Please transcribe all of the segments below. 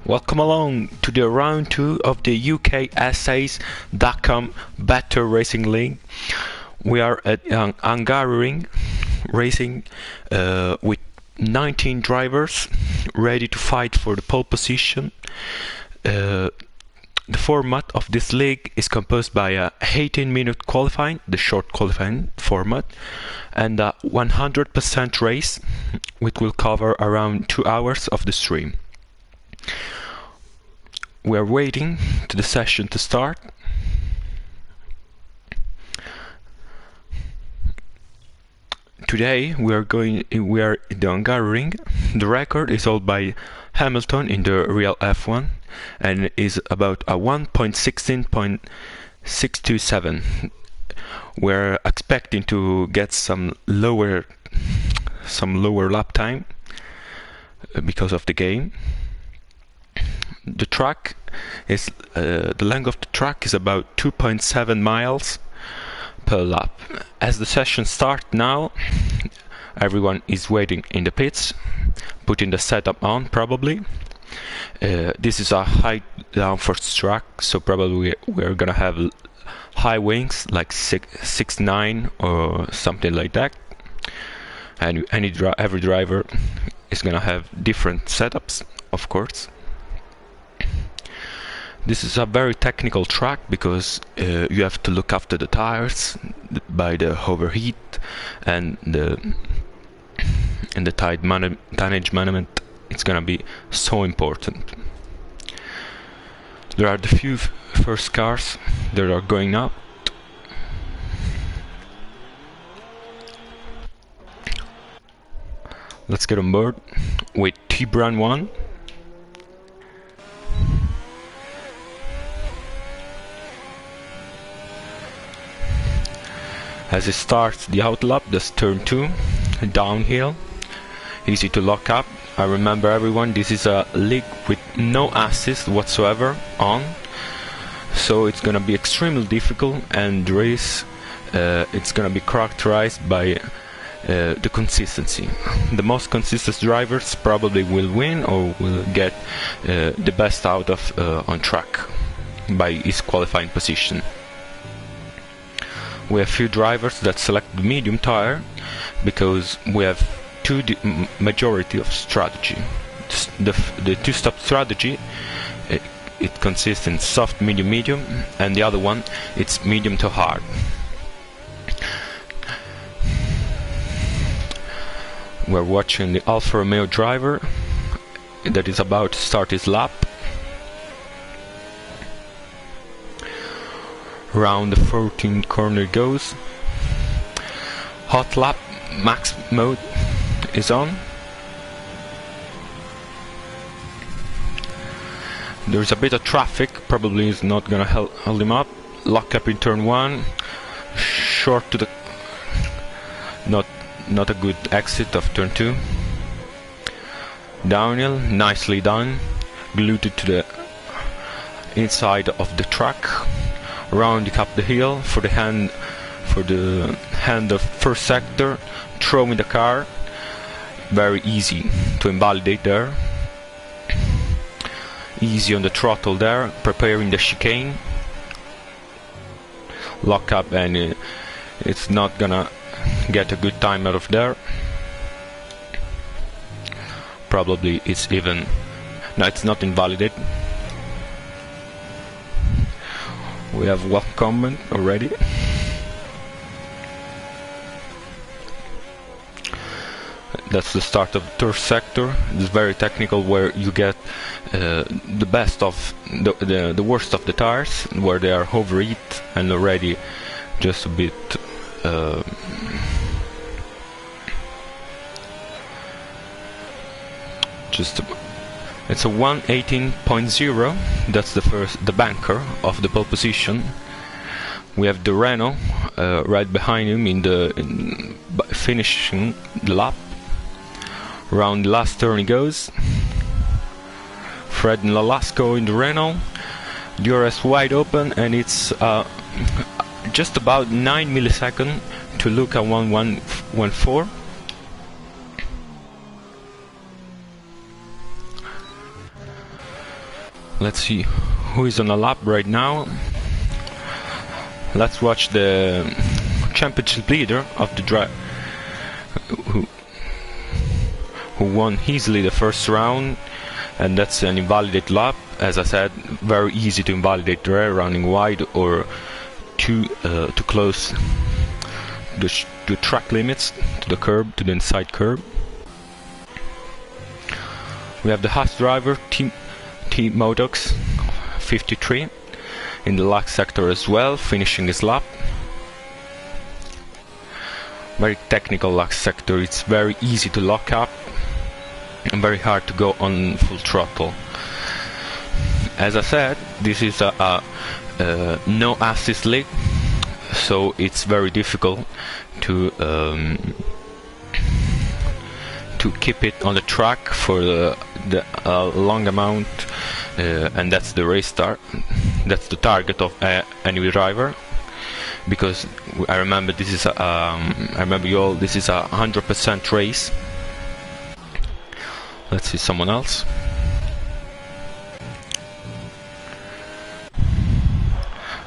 Welcome along to the round 2 of the UK Essays.com Better Racing League. We are at Hungary racing with 19 drivers ready to fight for the pole position. The format of this league is composed by a 18-minute qualifying, the short qualifying format, and a 100% race, which will cover around 2 hours of the stream. We are waiting to the session to start. Today we are in the Hungary ring. The record is held by Hamilton in the real F1 and is about a 1.16.627. We're expecting to get some lower lap time because of the game. The track is the length of the track is about 2.7 miles per lap. As the session starts now, everyone is waiting in the pits, putting the setup on probably. This is a high downforce track, so probably we're gonna have high wings like 6.9 or something like that. And every driver is gonna have different setups, of course. This is a very technical track because you have to look after the tires by the overheat and the tire management. It's gonna be so important. There are the few first cars that are going out. Let's get on board with T-Brand 1. As it starts the outlap, that's turn 2, downhill, easy to lock up. I remember everyone, this is a league with no assist whatsoever on, so it's gonna be extremely difficult, and the race it's gonna be characterized by the consistency. The most consistent drivers probably will win or will get the best out of on track by his qualifying position. We have few drivers that select the medium tire because we have majority of strategy. The two-stop strategy, it consists in soft, medium, and the other one it's medium to hard. We're watching the Alfa Romeo driver that is about to start his lap. Round the 14th corner goes. Hot lap, max mode is on. There's a bit of traffic, probably is not gonna hold him up. Lock up in turn 1, short to the not a good exit of turn 2. Downhill, nicely done, glued to the inside of the track. Rounding up the hill for the hand of first sector, throwing the car, very easy to invalidate there. Easy on the throttle there, preparing the chicane. Lock up, and it's not gonna get a good time out of there. Probably it's even, no, it's not invalidated. We have one comment already. That's the start of the third sector. It's very technical, where you get the best of the worst of the tires, where they are overheat and already just a bit it's a 118.0. That's the banker of the pole position. We have the Renault right behind him finishing the lap. Round the last turn he goes. Fred and Lalasco in the Renault. DRS wide open, and it's just about 9 milliseconds to look at 1114. Let's see who is on a lap right now. Let's watch the championship leader of the drive, who won easily the first round, and that's an invalidate lap. As I said, very easy to invalidate there, running wide or too close the track limits, to the curb, to the inside curb. We have the Haas driver, T Modox 53, in the last sector as well, finishing his lap. Very technical last sector, it's very easy to lock up and very hard to go on full throttle. As I said, this is a no assist league, so it's very difficult to keep it on the track for the long amount, and that's the race start. That's the target of any driver, because I remember this is this is a 100% race. Let's see someone else.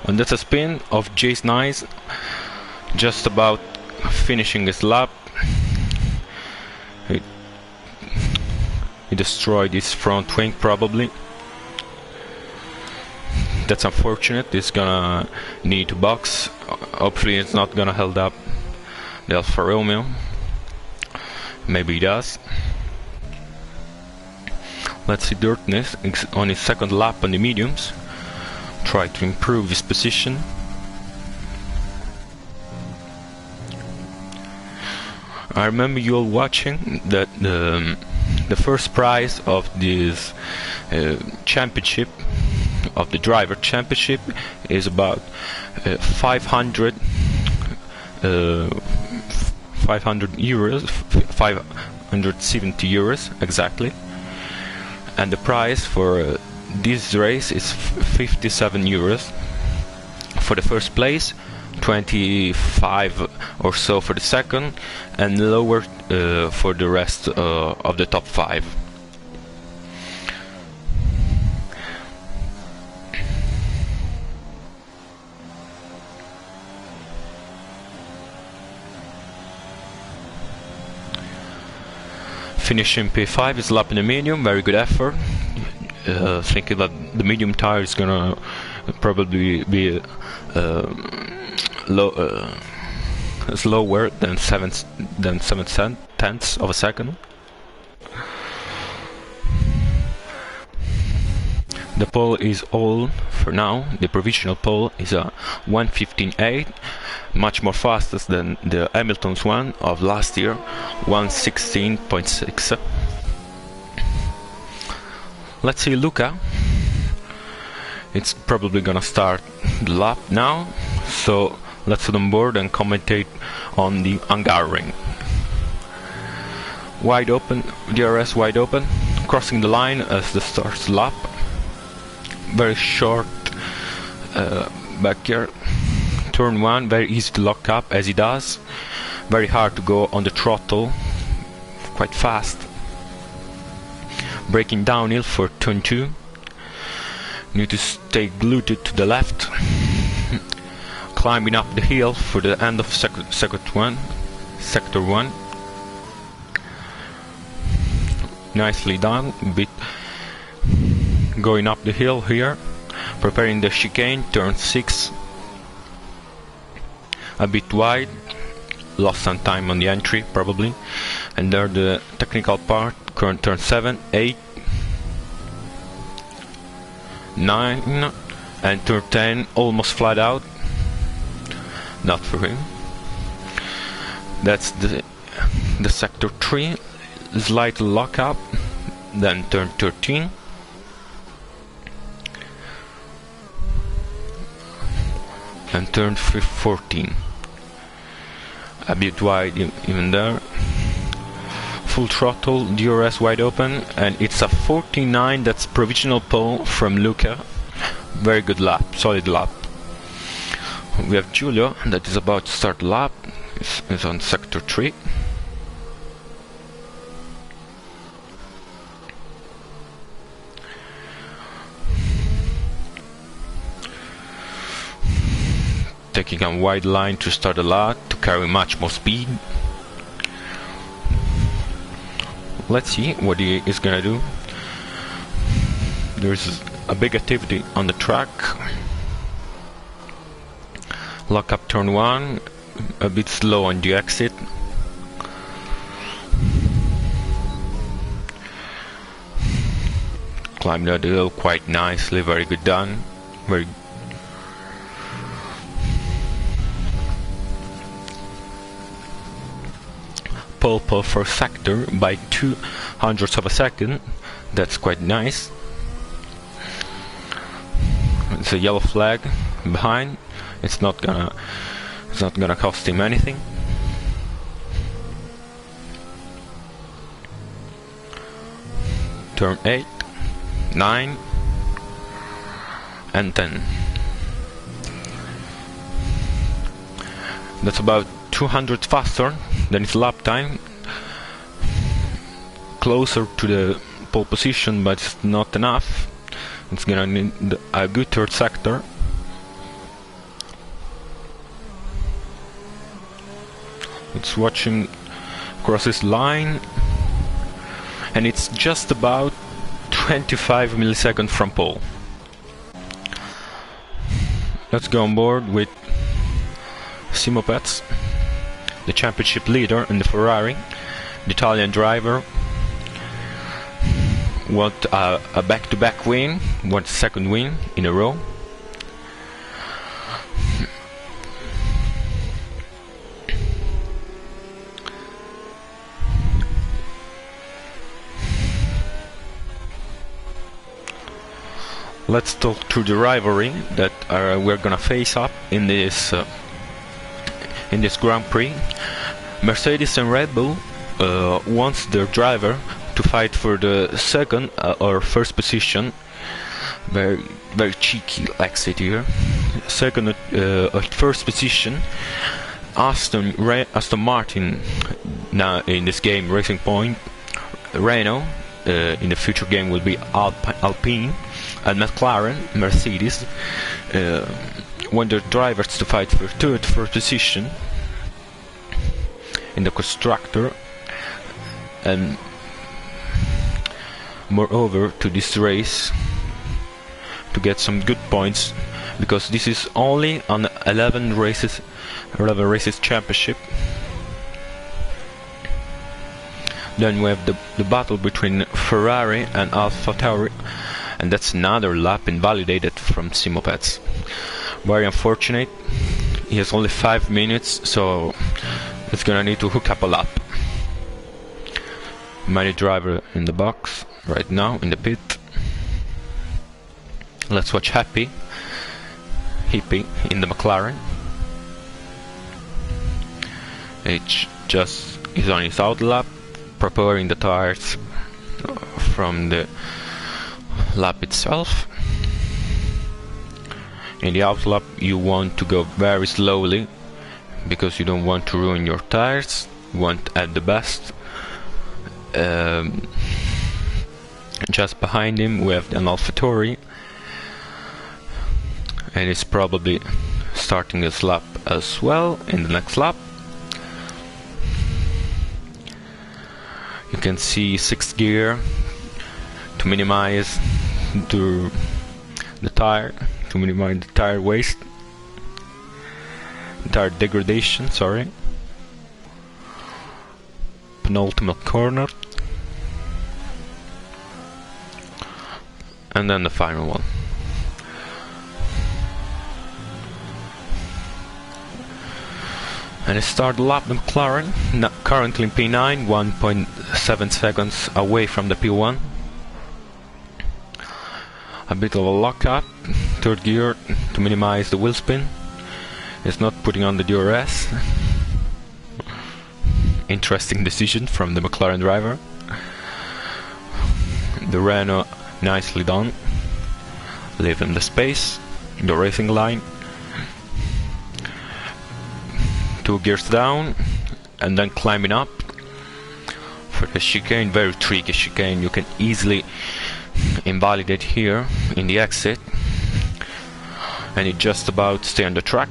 And that's a spin of Jace Nice, just about finishing his lap. He destroyed his front wing probably. That's unfortunate. He's gonna need to box. Hopefully it's not gonna hold up the Alfa Romeo. Maybe he does. Let's see Dirtness on his second lap on the mediums. Try to improve his position. I remember you all watching that the first prize of this championship, of the driver championship, is about 500 euros, 570 euros exactly, and the prize for this race is 57 euros for the first place, 25 or so for the second, and lower for the rest of the top 5. Finishing P5 is lap in the medium, very good effort. Thinking that the medium tire is gonna probably be slower than 7/10 of a second. The pole is all for now. The provisional pole is a 1:15.8, much more faster than the Hamilton's one of last year, 1:16.6. Let's see Luca. It's probably gonna start the lap now, so let's get on board and commentate on the Hungary. Wide open, DRS wide open, crossing the line as the starts lap. Very short back here. Turn 1, very easy to lock up as he does. Very hard to go on the throttle, quite fast. Braking downhill for turn 2. Need to stay glued to the left. Climbing up the hill for the end of sector 1. Nicely done. Bit going up the hill here, preparing the chicane, turn 6. A bit wide, lost some time on the entry probably, and there the technical part, current turn 7, 8, 9, and turn 10, almost flat out. Not for him. That's the sector 3, slight lock up, then turn 13. And turn 14. A bit wide even there. Full throttle, DRS wide open, and it's a 49. That's provisional pole from Luca. Very good lap, solid lap. We have Giulio that is about to start lap. Is on sector 3. taking a wide line to start a lot, to carry much more speed. Let's see what he is gonna do. There's a big activity on the track. Lock up turn 1, a bit slow on the exit. Climbed the hill quite nicely, very good done. Very pole for first sector by 0.02 of a second. That's quite nice. It's a yellow flag behind. It's not gonna cost him anything. Turn 8, 9 and 10. That's about 200 faster than his lap time. Closer to the pole position, but it's not enough. It's gonna need a good third sector. Let's watch him cross his line, and it's just about 25 milliseconds from pole. Let's go on board with Simopets, the championship leader in the Ferrari, the Italian driver. Want a back-to-back win, want a second win in a row. Let's talk through the rivalry that we're gonna face up in this Grand Prix. Mercedes and Red Bull wants their driver to fight for the second or first position. Very cheeky exit here. Second or first position. Aston Martin now in this game Racing Point. Renault in the future game will be Alpine, and McLaren, Mercedes, want their drivers to fight for third first position in the constructor. And moreover, to this race, to get some good points, because this is only an 11 races championship. Then we have the battle between Ferrari and AlphaTauri, and that's another lap invalidated from Simopets. Very unfortunate. He has only 5 minutes, so it's gonna need to hook up a lap. Mighty driver in the box right now in the pit. Let's watch Hippie in the McLaren. He's on his out lap, preparing the tires from the lap itself. In the out lap you want to go very slowly because you don't want to ruin your tires. You want at the best. Just behind him we have an AlphaTauri, and it's probably starting his lap as well in the next lap. You can see 6th gear to minimize the tire, to minimize the tire waste, tire degradation, sorry. Penultimate corner, and then the final one. And it started lap McLaren, currently in P9, 1.7 seconds away from the P1. A bit of a lockup, 3rd gear to minimize the wheel spin. It's not putting on the DRS. Interesting decision from the McLaren driver. The Renault nicely done, leaving the space, the racing line. 2 gears down and then climbing up for the chicane, very tricky chicane. You can easily invalidate here in the exit, and it just about stay on the track.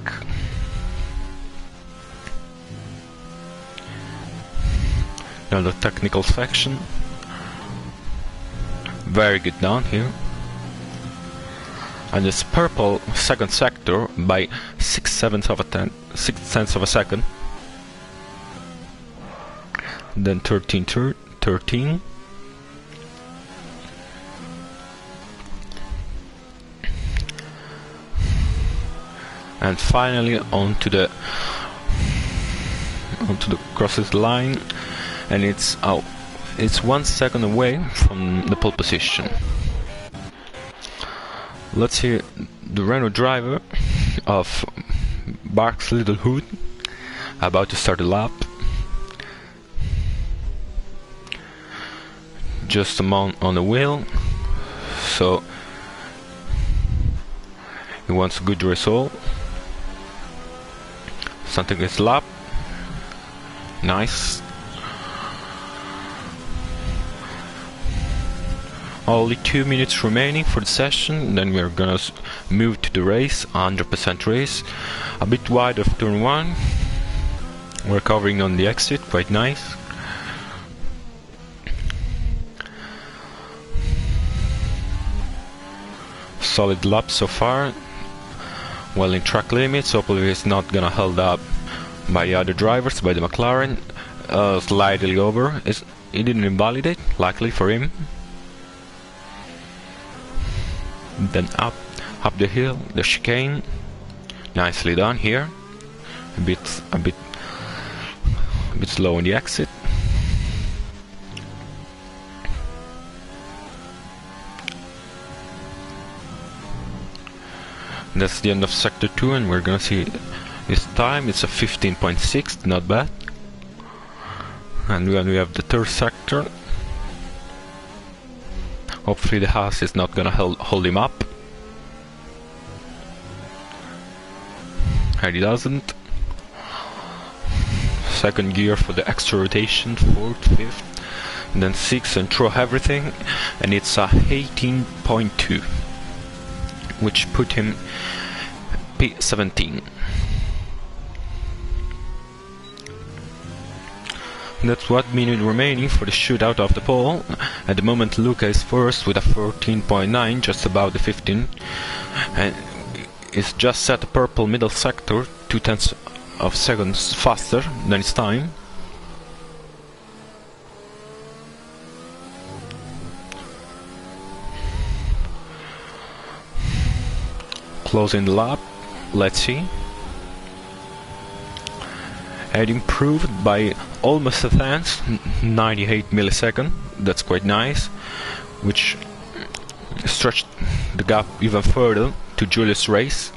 Now the technical section. Very good down here. And it's purple second sector by 6/7 of a second. Then 13. And finally onto the crosses line, and it's 1 second away from the pole position. Let's hear the Renault driver of Bark's Little Hood about to start a lap. Just a man on the wheel, so he wants a good result. Starting his lap. Nice. Only 2 minutes remaining for the session, then we're gonna move to the race, 100% race. A bit wide of turn 1. We're covering on the exit, quite nice. Solid lap so far. Well in track limits, hopefully it's not gonna hold up by the other drivers, by the McLaren. Slightly over. He didn't invalidate, luckily for him. Then up the hill, the chicane. Nicely done here. A bit slow on the exit. That's the end of sector 2, and we're gonna see this time. It's a 15.6, not bad. And then we have the third sector. Hopefully the Haas is not gonna hold him up. And he doesn't. Second gear for the extra rotation, 4th, 5th, and then 6th, and throw everything, and it's a 18.2, which put him P17. That's 1 minute remaining for the shootout of the pole. At the moment Luca is first with a 14.9, just about the 15, and it's just set the purple middle sector 0.2 of seconds faster than his time. Closing the lap, let's see. Had improved by almost a tenth, 98 milliseconds. That's quite nice, which stretched the gap even further to Julia's race,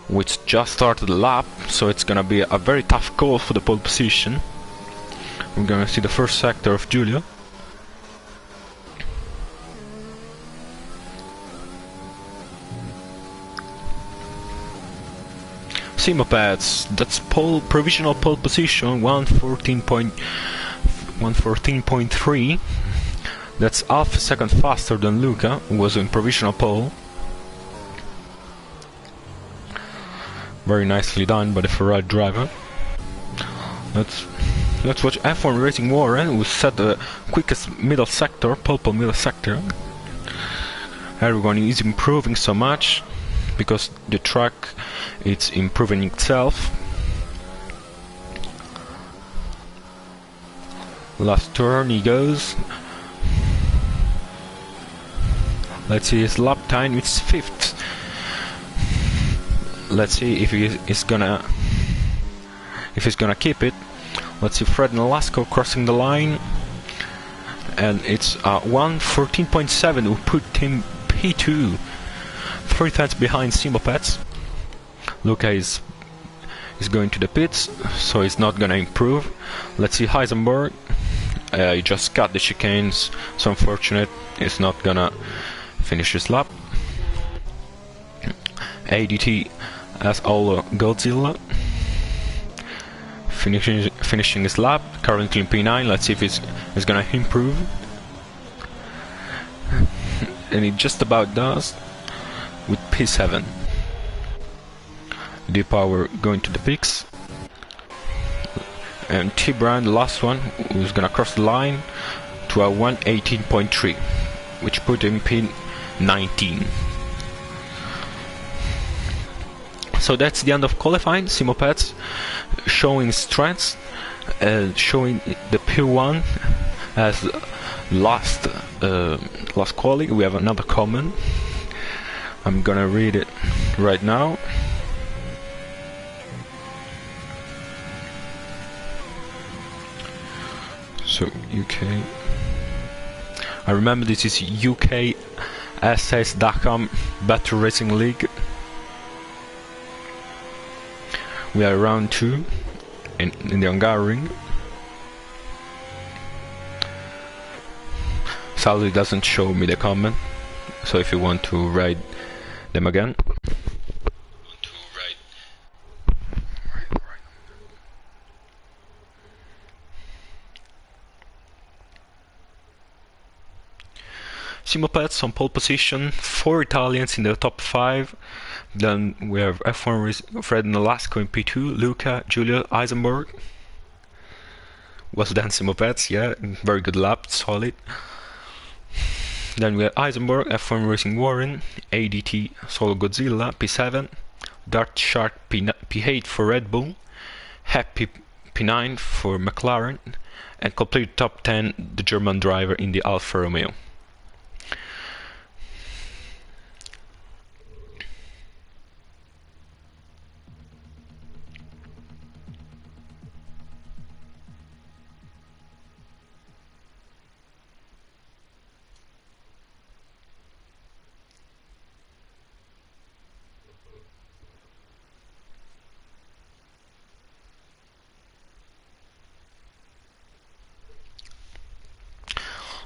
which just started the lap, so it's gonna be a very tough call for the pole position. We're gonna see the first sector of Julia. Mopeds, that's provisional pole position, 114.3. That's half a second faster than Luca, who was in provisional pole. Very nicely done by the Ferrari driver. Let's watch F1 Racing Warren, who set the quickest middle sector, pole middle sector. Everyone is improving so much because the track it's improving itself. Last turn he goes. Let's see his lap time, it's 5th. Let's see if he's gonna keep it. Let's see Fred Nolasco crossing the line, and it's 1:14.7 who put him P2, 3 tenths behind Simopets. Luca is going to the pits, so he's not gonna improve. Let's see Heisenberg. He just cut the chicanes, so unfortunate he's not gonna finish his lap. ADT as all Godzilla, finishing his lap, currently in P9. Let's see if he's gonna improve. And he just about does with P7. D-Power going to the pits. And T-Brown, the last one, who's gonna cross the line to a 118.3, which put him P19. So that's the end of qualifying. Simopeds showing strengths, showing the P1 as last quality. We have another comment. I'm gonna read it right now. So UK. I remember this is UK SS.com Battle Racing League. We are round 2 in the Hungary ring. Sadly doesn't show me the comment, so if you want to write them again. Simopeds on pole position, 4 Italians in the top 5. Then we have F1 Fred Nolasco in P2, Luca, Giulio, Eisenberg. Was then Simopeds, yeah, very good lap, solid. Then we have Eisenberg, F1 Racing Warren, ADT Solo Godzilla, P7, Dart Shark P8 for Red Bull, Happy P9 for McLaren, and complete top 10 the German driver in the Alfa Romeo.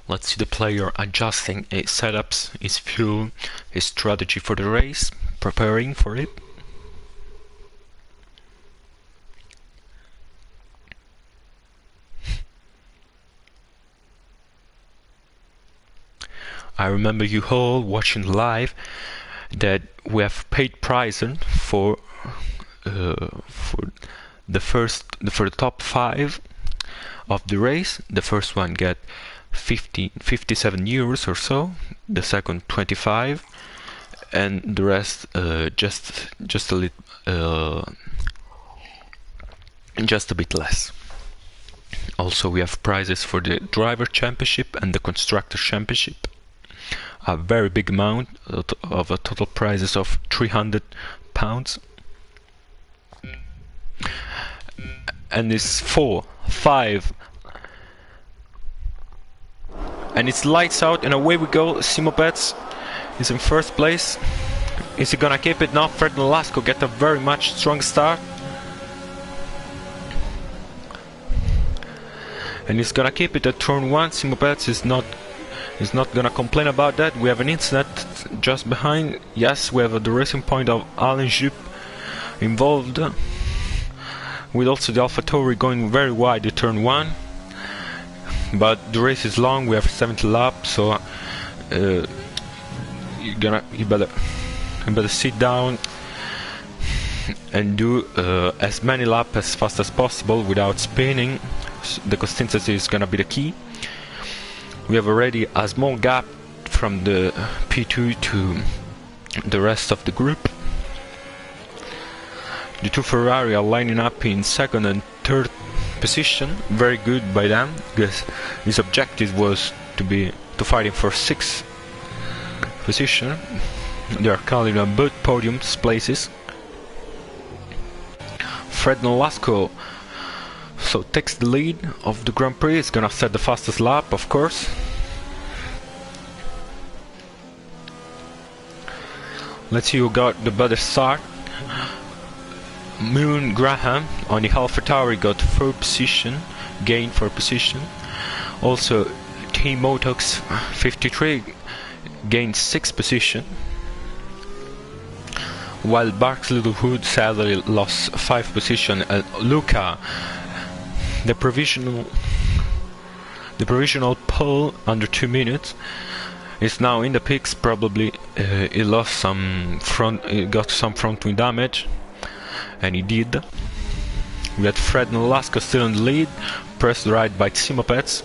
Let's see the player adjusting his setups, his fuel, his strategy for the race, preparing for it. I remember you all watching live that we have paid prizes for the top 5 of the race. The first one get 57 euros or so, the second 25, and the rest just a bit less. Also we have prizes for the driver championship and the constructor championship, a very big amount of a total prizes of £300, and it's 4, 5, and it's lights out, and away we go. Simopeds is in first place. Is he gonna keep it now? Fred Nolasco get a very much strong start, and he's gonna keep it at turn 1. Simopeds is not gonna complain about that. We have an incident just behind. Yes, we have the racing point of Alain Juppe involved, with also the AlphaTauri going very wide at turn 1. But the race is long. We have 70 laps, so you better sit down and do as many laps as fast as possible without spinning. The consistency is gonna be the key. We have already a small gap from the P2 to the rest of the group. The 2 Ferrari are lining up in 2nd and 3rd position. Very good by them, because his objective was to fighting for 6th position. They are currently on both podiums places. Fred Nolasco so takes the lead of the Grand Prix. It's gonna set the fastest lap, of course. Let's see who got the better start. Moon Graham on the AlphaTauri got 4th position, gained 4th position. Also Team Motox 53 gained 6th position, while Barks Littlewood sadly lost 5th position. Luca, the provisional pole under 2 minutes, is now in the pits. Probably he got some front wing damage, and he did. We had Fred and Alaska still in the lead, pressed right by Simopets.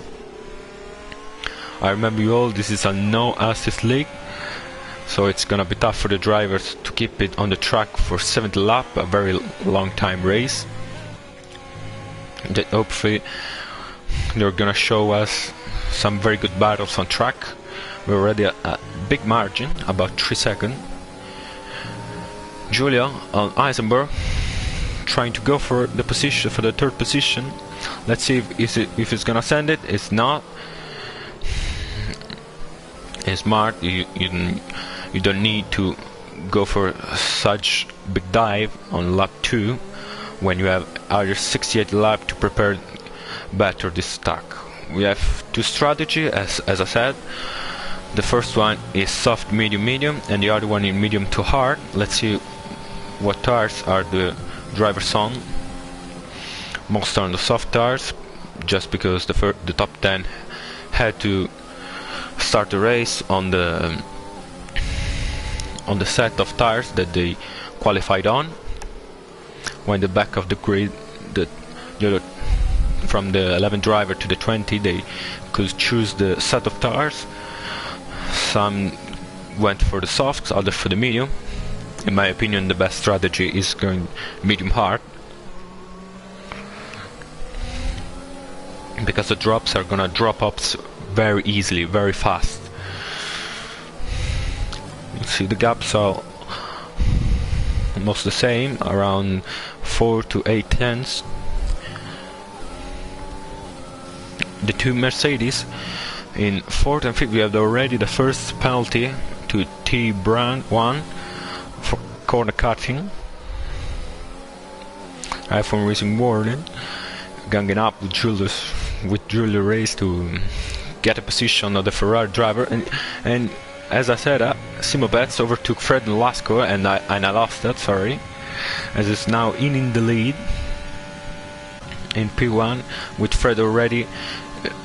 I remember you all, this is a no assist league, so it's gonna be tough for the drivers to keep it on the track for 70 laps, a very long time race. That hopefully they're gonna show us some very good battles on track. We're already at a big margin, about 3 seconds. Julia on Eisenberg trying to go for the position, for the third position. Let's see if it's gonna send it. It's not. It's smart. You don't need to go for such big dive on lap 2 when you have either 68 lap to prepare better this stack. We have 2 strategies, as I said. The first one is soft, medium, medium, and the other one is medium to hard. Let's see what tires are the drivers on. Most are on the soft tires, just because the top 10 had to start the race on the set of tires that they qualified on. When the back of the grid, from the 11 driver to the 20, they could choose the set of tires. Some went for the softs, others for the medium. In my opinion, the best strategy is going medium hard, because the drops are gonna drop up very easily, very fast. You see the gaps are almost the same, around 4 to 8 tenths. The 2 Mercedes in 4th and 5th, we have already the first penalty to T Brand 1 for corner cutting. iPhone Racing Warden ganging up with Julia Race to get a position of the Ferrari driver, and as I said, Simopets overtook Fred and Lasco, and I lost that, sorry, as it's now in the lead in P1 with Fred already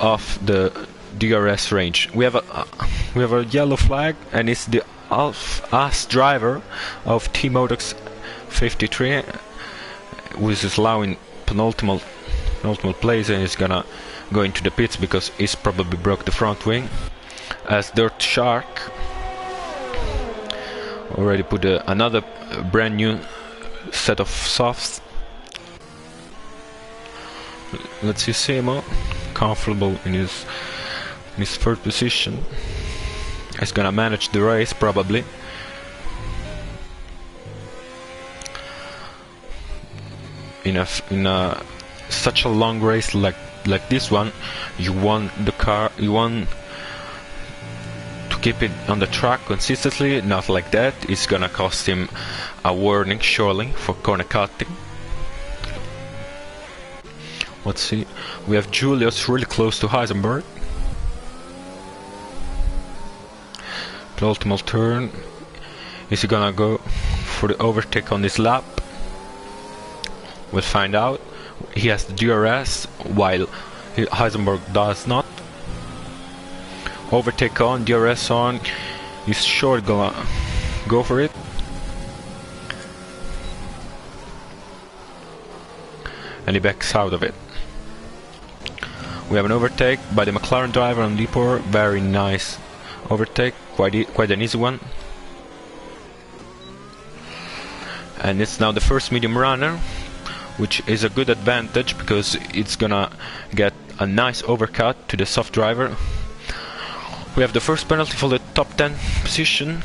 off the DRS range. We have a yellow flag, and it's the us driver of Team Modox 53, who is allowing penultimate place, and is gonna go into the pits because he's probably broke the front wing. As Dirt Shark already put another brand new set of softs. Let's see Simo comfortable in his third position. He's gonna manage the race probably. In a such a long race like this one, you want to keep it on the track consistently, not like that. It's gonna cost him a warning surely for corner cutting. Let's see, we have Julius really close to Heisenberg. Penultimate turn. Is he gonna go for the overtake on this lap? We'll find out. He has the DRS while Heisenberg does not. Overtake on, DRS on. He's sure gonna go for it. And he backs out of it. We have an overtake by the McLaren driver on Depot. Very nice overtake, quite an easy one. And it's now the first medium runner, which is a good advantage because it's gonna get a nice overcut to the soft driver. We have the first penalty for the top 10 position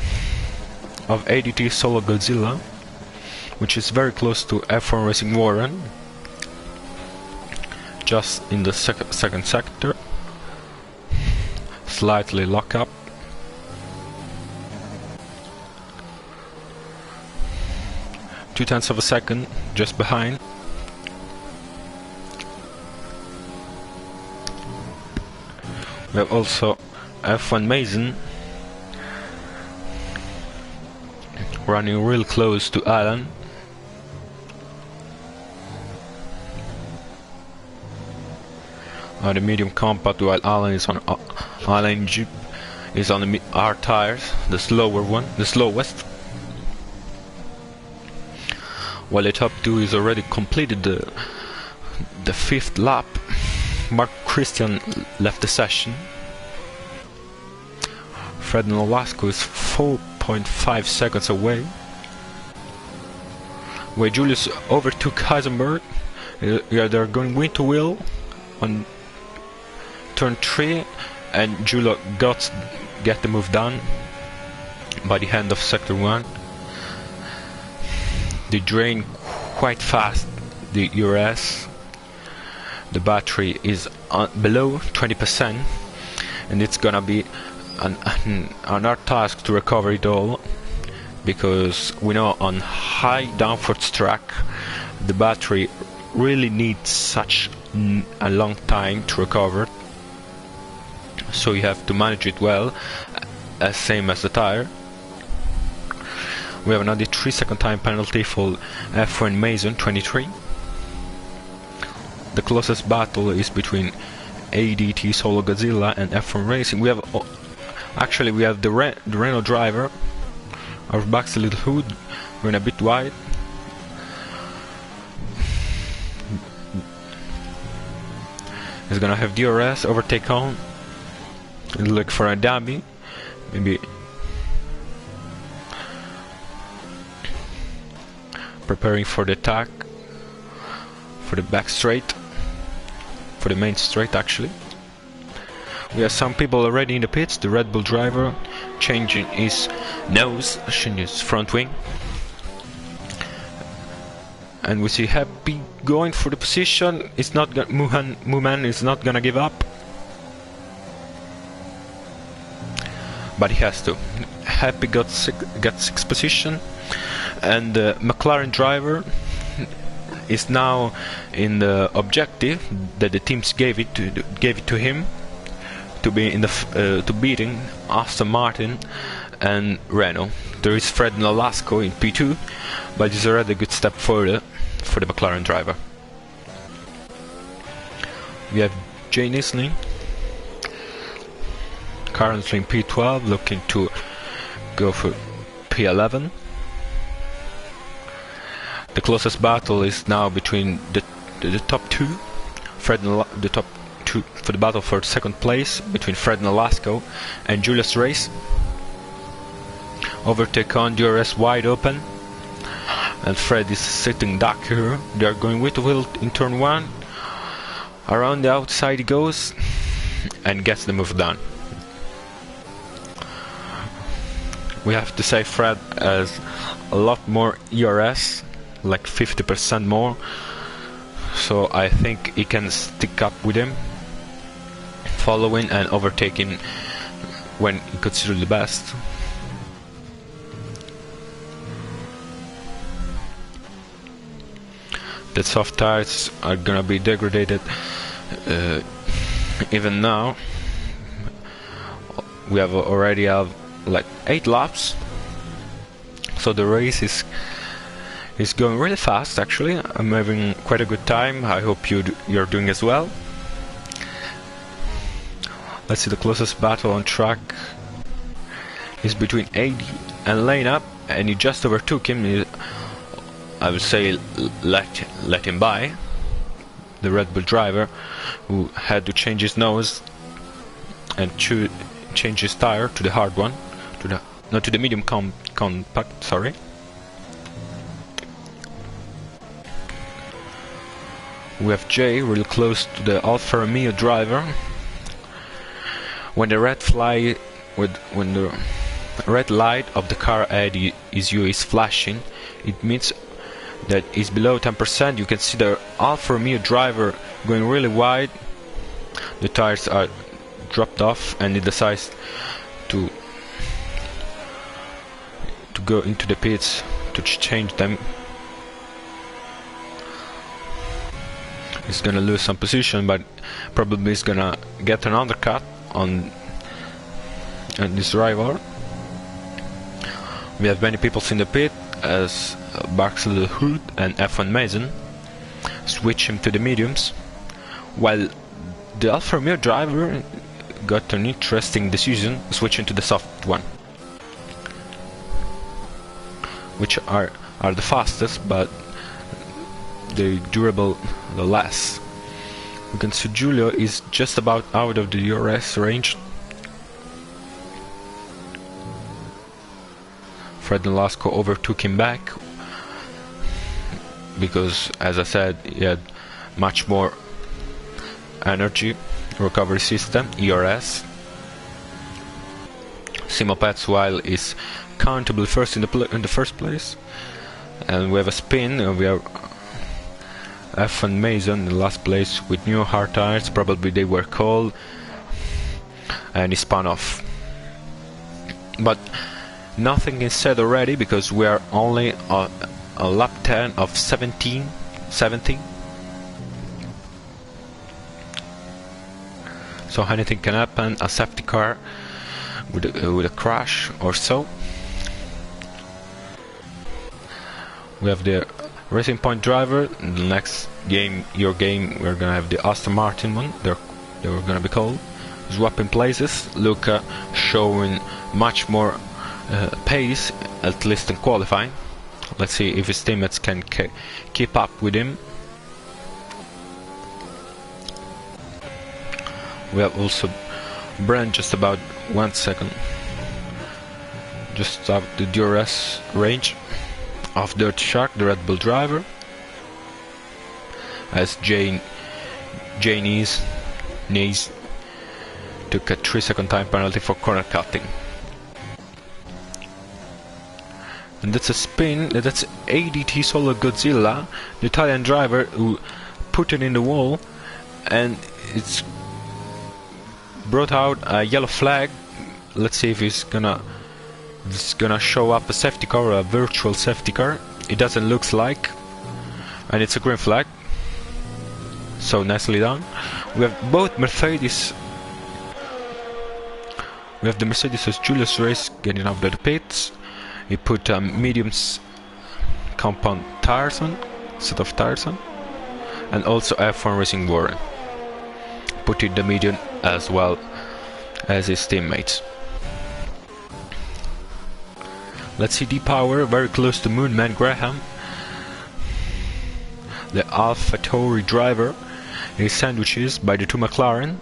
of ADT Solo Godzilla, which is very close to F1 Racing Warren, just in the second sector. Slightly lock up. Two-tenths of a second just behind. We have also F1 Mason running real close to Alan. The medium compact, while Alan is on Alan Jeep is on the R tires, the slower one, the slowest. While the top two is already completed the 5th lap, Mark Christian left the session. Fred Nolasco is 4.5 seconds away. Where Julius overtook Heisenberg. Yeah, they're going wheel to wheel on turn 3, and Julio get the move done by the end of sector 1. They drain quite fast the ERS. The battery is below 20%, and it's gonna be an hard task to recover it all, because we know on high downforce track the battery really needs such a long time to recover, so you have to manage it well, same as the tire. We have another 3-second time penalty for F1 Mason 23. The closest battle is between ADT Solo Godzilla and F1 Racing. We have actually we have the Renault driver. Our back's a little hood, going a bit wide. He's gonna have DRS overtake on. Look for a dummy, maybe preparing for the attack, for the back straight, for the main straight actually. We have some people already in the pits. The Red Bull driver changing his nose, changing his front wing. And we see Happy going for the position. It's not Muhan is not gonna give up, but he has to. Happy got 6th position, and the McLaren driver is now in the objective that the teams gave it to him, to be in the to beating Aston Martin and Renault. There is Fred Nolasco in P2, but it's already a good step further for the McLaren driver. We have Jay Nisling currently in P12, looking to go for P11. The closest battle is now between the top two, the top two for the battle for second place between Fred Nolasco and Julius Race. Overtake on, DRS wide open, and Fred is sitting duck here. They are going with the wheel in turn 1. Around the outside he goes and gets the move done. We have to say Fred has a lot more ERS, like 50% more, so I think he can stick up with him, following and overtaking when he considered the best. The soft tires are gonna be degraded even now. We have already have like 8 laps, so the race is going really fast. Actually, I'm having quite a good time. I hope you're doing as well. Let's see, the closest battle on track is between AD and Lane Up, and he just overtook him. I would say let him by, the Red Bull driver, who had to change his nose and change his tire to the hard one, to the medium compact, sorry. We have Jay really close to the Alfa Romeo driver. When the red light of the car ahead is flashing, it means that is below 10%. You can see the Alfa Romeo driver going really wide. The tires are dropped off, and he decides to go into the pits to change them. He's gonna lose some position, but probably he's gonna get an undercut on this rival. We have many people in the pit as Barksel Hood and F1 Mason switch him to the mediums, while the Alfa Romeo driver got an interesting decision, switching to the soft one, which are the fastest, but they durable the less. We can see Giulio is just about out of the DRS range. Fred Nolasco overtook him back because, as I said, he had much more energy recovery system, ERS. Simopets while is countably first in the first place, and we have a spin. And we have F1 Mason in the last place with new hard tires. Probably they were cold, and he spun off. But nothing is said already because we are only a lap 10 of 17. So anything can happen. A safety car with a crash or so. We have the Racing Point driver. In the next game, your game, we're gonna have the Aston Martin one. They were gonna be called. Swapping places. Luca showing much more pace, at least in qualifying. Let's see if his teammates can keep up with him. We have also Brand just about 1 second, just out the DRS range of Dirty Shark, the Red Bull driver, as Janie's took a 3-second time penalty for corner cutting. And that's a spin, that's ADT Solo Godzilla, the Italian driver who put it in the wall, and it's brought out a yellow flag. Let's see if it's gonna show up a safety car or a virtual safety car. It doesn't look like, and it's a green flag, so nicely done. We have both Mercedes. We have the Mercedes as Julius Race getting out of the pits. He put mediums compound tires on, set of tires on, and also F1 Racing Warren put in the medium as well as his teammates. Let's see D-Power very close to Moonman Graham, the AlphaTauri driver. He sandwiches by the two McLaren.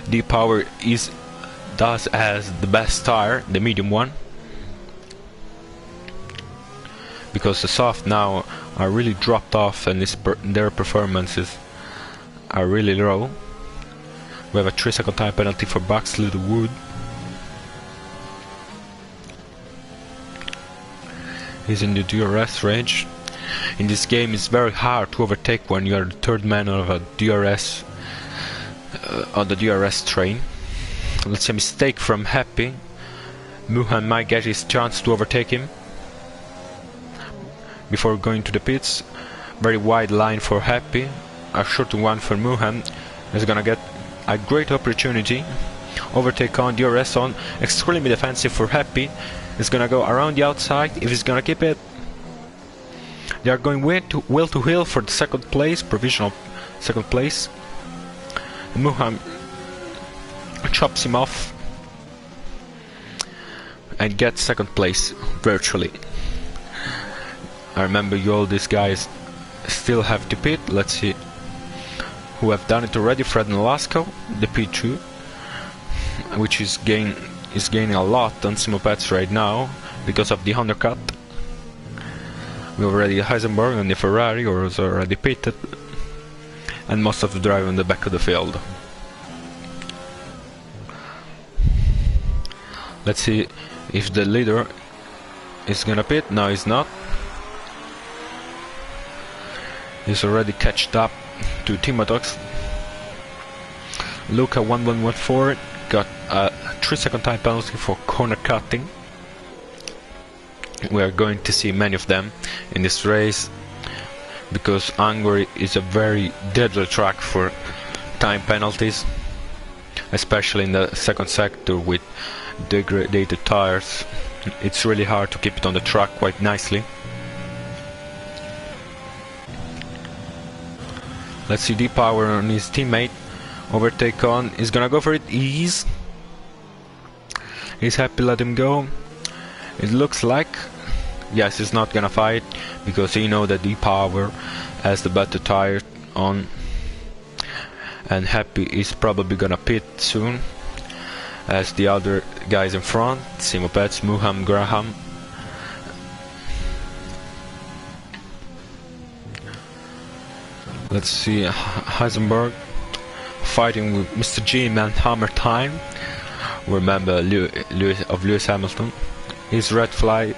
D-Power does has the best tire, the medium one, because the soft now are really dropped off and their performances are really low. We have a 3-second time penalty for Buxley Wood. He's in the DRS range. In this game it's very hard to overtake when you are the third man of a DRS on the DRS train. Let's see a mistake from Happy. Muhan might get his chance to overtake him before going to the pits. Very wide line for Happy, a short one for Muhan. He's gonna get a great opportunity. Overtake on, DRS on, extremely defensive for Happy. He's gonna go around the outside if he's gonna keep it. They are going wheel to wheel for the second place, provisional second place. Muhan chops him off and gets second place virtually. I remember you all these guys still have to pit. Let's see who have done it already. Fred Nolasco, the P2, which is gaining a lot on Simopets right now because of the undercut. We already Heisenberg on the Ferrari, or was already pitted, and most of the drive in the back of the field. Let's see if the leader is gonna pit. No, he's not. He's already catched up to Timotox. Luca 1114 got a 3-second time penalty for corner cutting. We are going to see many of them in this race because Hungary is a very deadly track for time penalties, especially in the second sector with degraded tires. It's really hard to keep it on the track quite nicely. Let's see D-Power on his teammate. Overtake on. He's gonna go for it. He's happy, let him go. It looks like Yes, he's not gonna fight because he know that D-Power has the better tire on, and Happy is probably gonna pit soon, as the other guys in front, Simopets, Muham, Graham. Let's see, Heisenberg fighting with Mr. G and Hammer Time. Remember Lewis Hamilton. His red light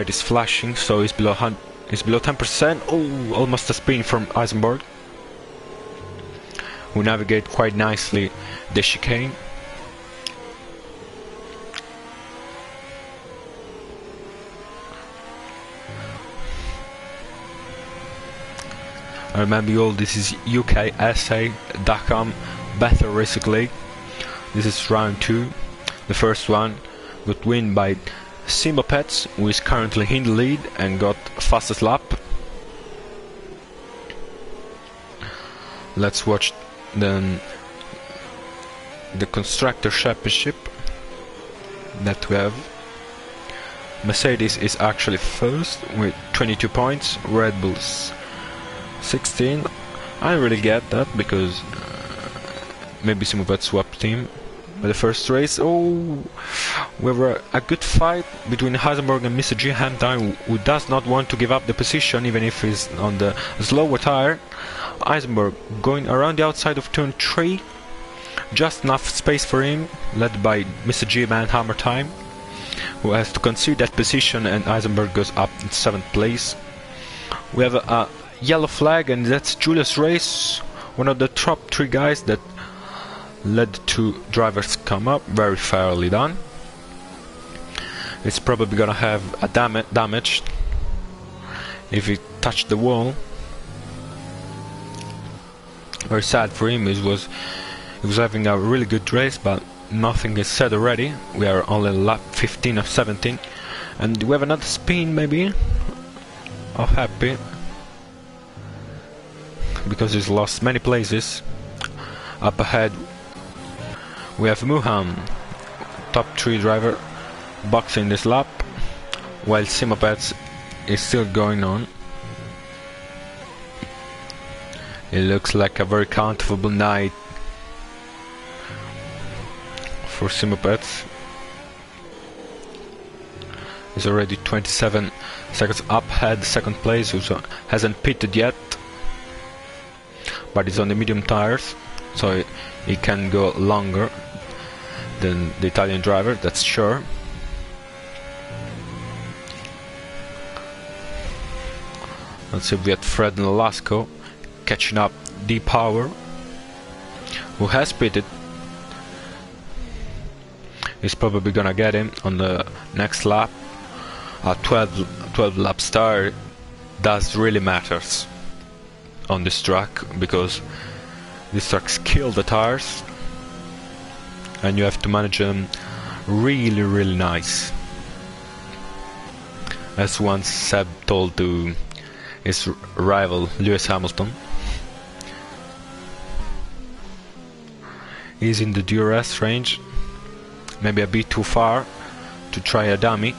is flashing, so he's below 10%. Oh, almost a spin from Heisenberg. We navigate quite nicely the chicane. I remember you all, this is UK SA Dakar Battle Racing League. This is round 2. The first one got win by Simopets, who is currently in the lead and got fastest lap. Let's watch the Constructor Championship that we have. Mercedes is actually first with 22 points, Red Bulls 16. I don't really get that because maybe Simopets swapped team. But the first race, oh, we have a good fight between Heisenberg and Mr. G Hamtime, who does not want to give up the position even if he's on the slower tire. Heisenberg going around the outside of turn 3, just enough space for him, led by Mr. G Man Hammer Time, who has to concede that position, and Heisenberg goes up in 7th place. We have a yellow flag, and that's Julius Race, one of the top 3 guys that led 2 drivers come up. Very fairly done. It's probably gonna have a damage if it touched the wall. Very sad for him. He was having a really good race, but nothing is said already. We are only lap 15 of 17, and we have another spin maybe of Happy because he's lost many places. Up ahead we have Muham, top 3 driver, boxing this lap, while Simopets is still going on. It looks like a very comfortable night for Simopets. He's already 27 seconds up ahead, second place, who hasn't pitted yet, but he's on the medium tires, so he can go longer than the Italian driver, that's sure. Let's see if we had Fred and Lasco catching up D-Power, who has pitted. He's probably gonna get him on the next lap. A 12 lap star does really matters on this track, because these tracks kill the tires and you have to manage them really nice, as once Seb told to his rival Lewis Hamilton. He's in the DRS range, maybe a bit too far to try a dummy.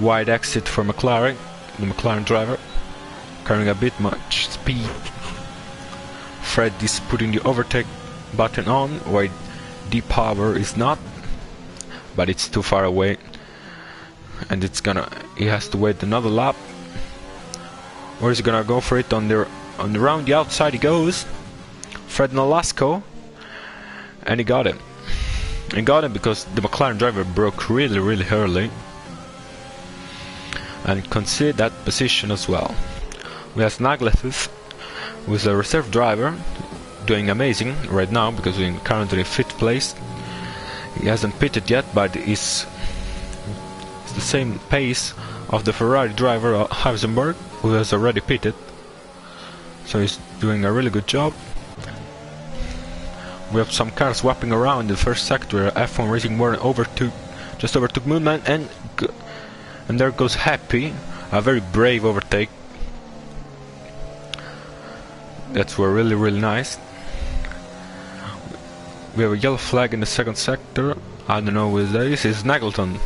Wide exit for McLaren, the McLaren driver, carrying a bit much speed. Fred is putting the overtake button on, while D-Power is not, but it's too far away, and he has to wait another lap, or is he gonna go for it on the round the outside? He goes, Fred Nolasco, and he got him. He got him because the McLaren driver broke really early and conceded that position as well. We have Snaglethus, who is a reserve driver, doing amazing right now because he's currently 5th place. He hasn't pitted yet, but it's the same pace of the Ferrari driver Heisenberg, who has already pitted, so he's doing a really good job. We have some cars swapping around in the first sector. F1 Racing Warren just overtook Moonman, and there goes Happy, a very brave overtake. That's really nice. We have a yellow flag in the second sector. I don't know who this is. Nagleton.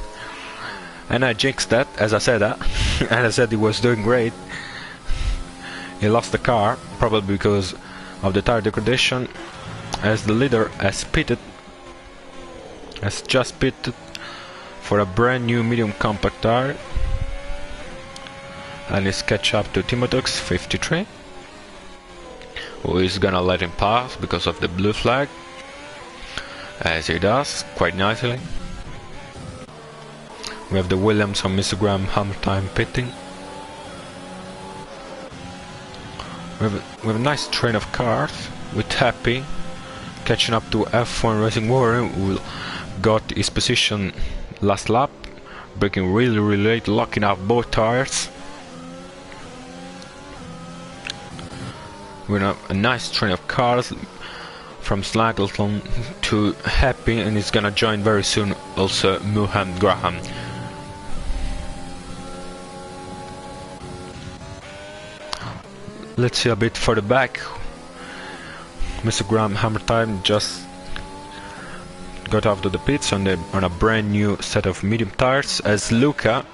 And I jinxed that, as I said that. And I said he was doing great. He lost the car, probably because of the tire degradation, as the leader has just pitted for a brand new medium compact tire, and is catch up to Timotux 53, who is gonna let him pass because of the blue flag, as he does quite nicely. We have the Williams on Mr. Graham Hammer time pitting. We have a nice train of cars with Happy catching up to F1 Racing Warrior, who got his position last lap, braking really late, locking up both tires. We have a nice train of cars from Snaggleton to Happy, and he's gonna join very soon also Muhammad Graham. Let's see a bit further back. Mr. Graham Hammer Time just got out of the pits on a brand new set of medium tires, as Luca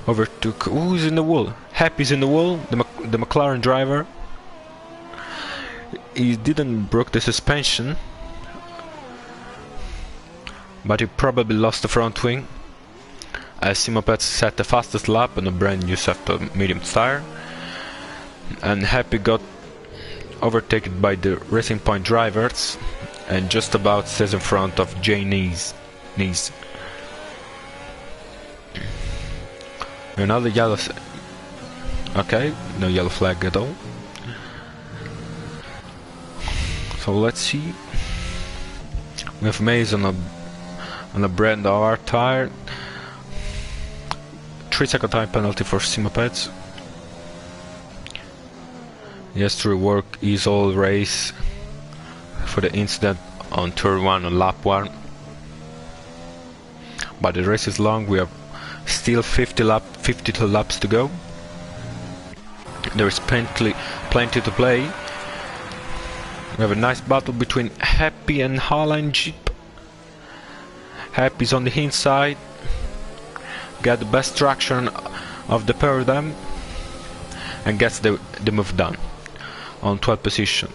overtook. Who's in the wall? Happy's in the wall, the McLaren driver. He didn't broke the suspension, but he probably lost the front wing, as Simopets set the fastest lap on a brand new set of medium tire. And Happy got overtaken by the Racing Point drivers and just about stays in front of Jay Nees. Another yellow. Okay, no yellow flag at all. So let's see. We have Maze on a brand R tire. 3-second time penalty for Simopets. He has to rework his whole race for the incident on turn 1 on lap 1. But the race is long, we have still 52 laps to go. There is plenty to play. We have a nice battle between Happy and Harline Jeep. Happy's on the inside, got the best traction of the pair of them, and gets the move done on 12th position.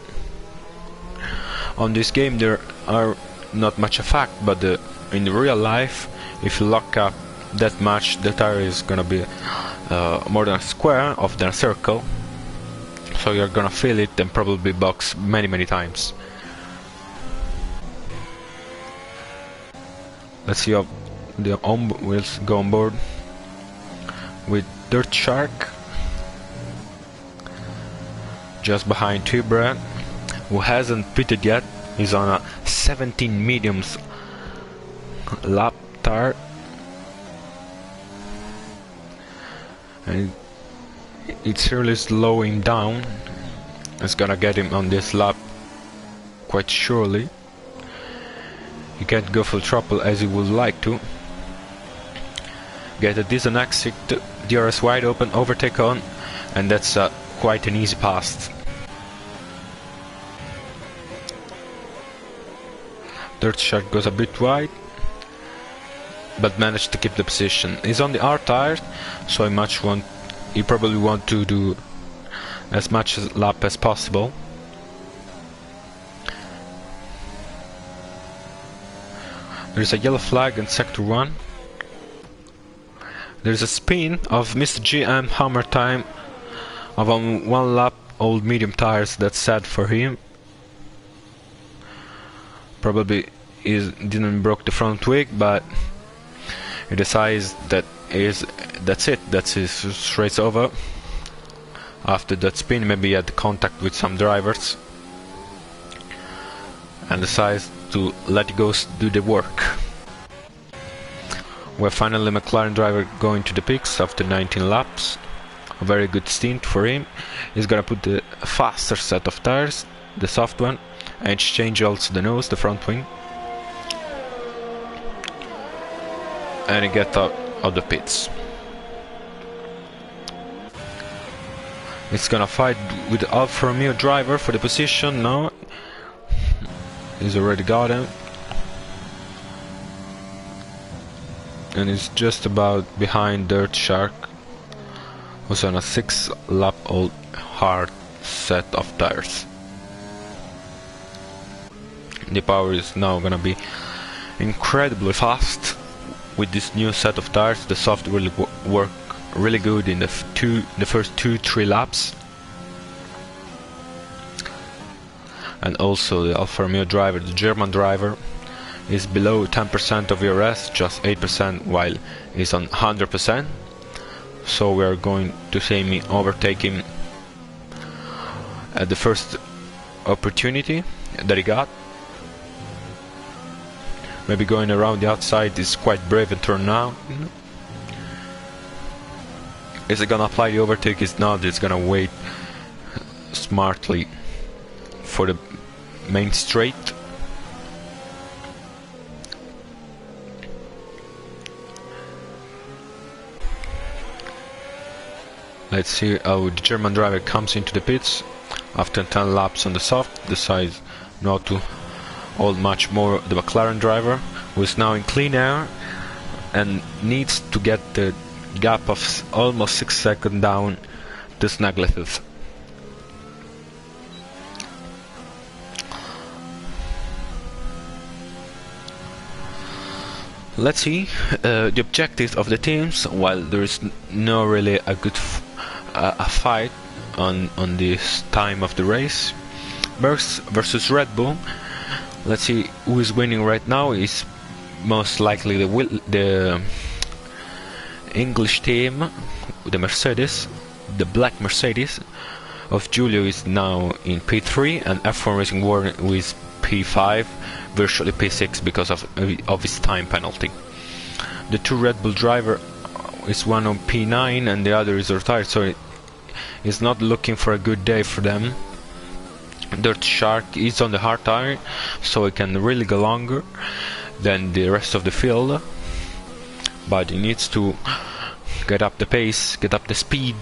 On this game there are not much effect, but in the real life, if you lock up that much, the tire is gonna be more than a square of the circle, so you're gonna feel it and probably box many times. Let's see how the wheels go on board with Dirt Shark just behind Tubra, who hasn't pitted yet. He's on a 17 mediums lap tire, and it's really slowing down. It's gonna get him on this lap quite surely. He can't go full throttle as he would like to. Get a decent exit, DRS wide open, overtake on, and that's quite an easy pass. Dirt Shark goes a bit wide, but managed to keep the position. He's on the R tire, so he probably want to do as much lap as possible. There's a yellow flag in sector 1. There's a spin of Mr. GM Hammer time of on 1 lap old medium tires. That's sad for him. Probably he didn't broke the front wing, but he decides that's it. That's his race over. After that spin, maybe he had contact with some drivers and decides to let it go do the work. We're finally McLaren driver going to the pits after 19 laps. A very good stint for him. He's gonna put the faster set of tires, the soft one, and exchange also the nose, the front wing, and he get out of the pits. He's gonna fight with the Alfa Romeo driver for the position now. He's already got him. and is just about behind Dirt Shark, who's on a 6-lap-old hard set of tires. The power is now gonna be incredibly fast with this new set of tires. The soft will work really good in the first 2-3 laps. And also the Alfa Romeo driver, the German driver, is below 10% of ERS, just 8%, while he's on 100%. So we are going to see me overtake him at the first opportunity that he got. Maybe going around the outside is quite brave and turn now. Is it gonna apply the overtake? It's not. It's gonna wait smartly for the main straight. Let's see how the German driver comes into the pits after 10 laps on the soft. Decides not to hold much more the McLaren driver, who is now in clean air and needs to get the gap of almost 6 seconds down to Snagletooth. Let's see the objectives of the teams. While there is no really a good a fight on this time of the race, Merckx versus Red Bull. Let's see who is winning right now. Is most likely the English team, the Mercedes, the black Mercedes of Giulio is now in P3, and F1 Racing Warren with P5, virtually P6 because of his time penalty. The two Red Bull driver is one on P9 and the other is retired, so it's not looking for a good day for them. Dirt Shark is on the hard tire, so it can really go longer than the rest of the field, but he needs to get up the pace, get up the speed,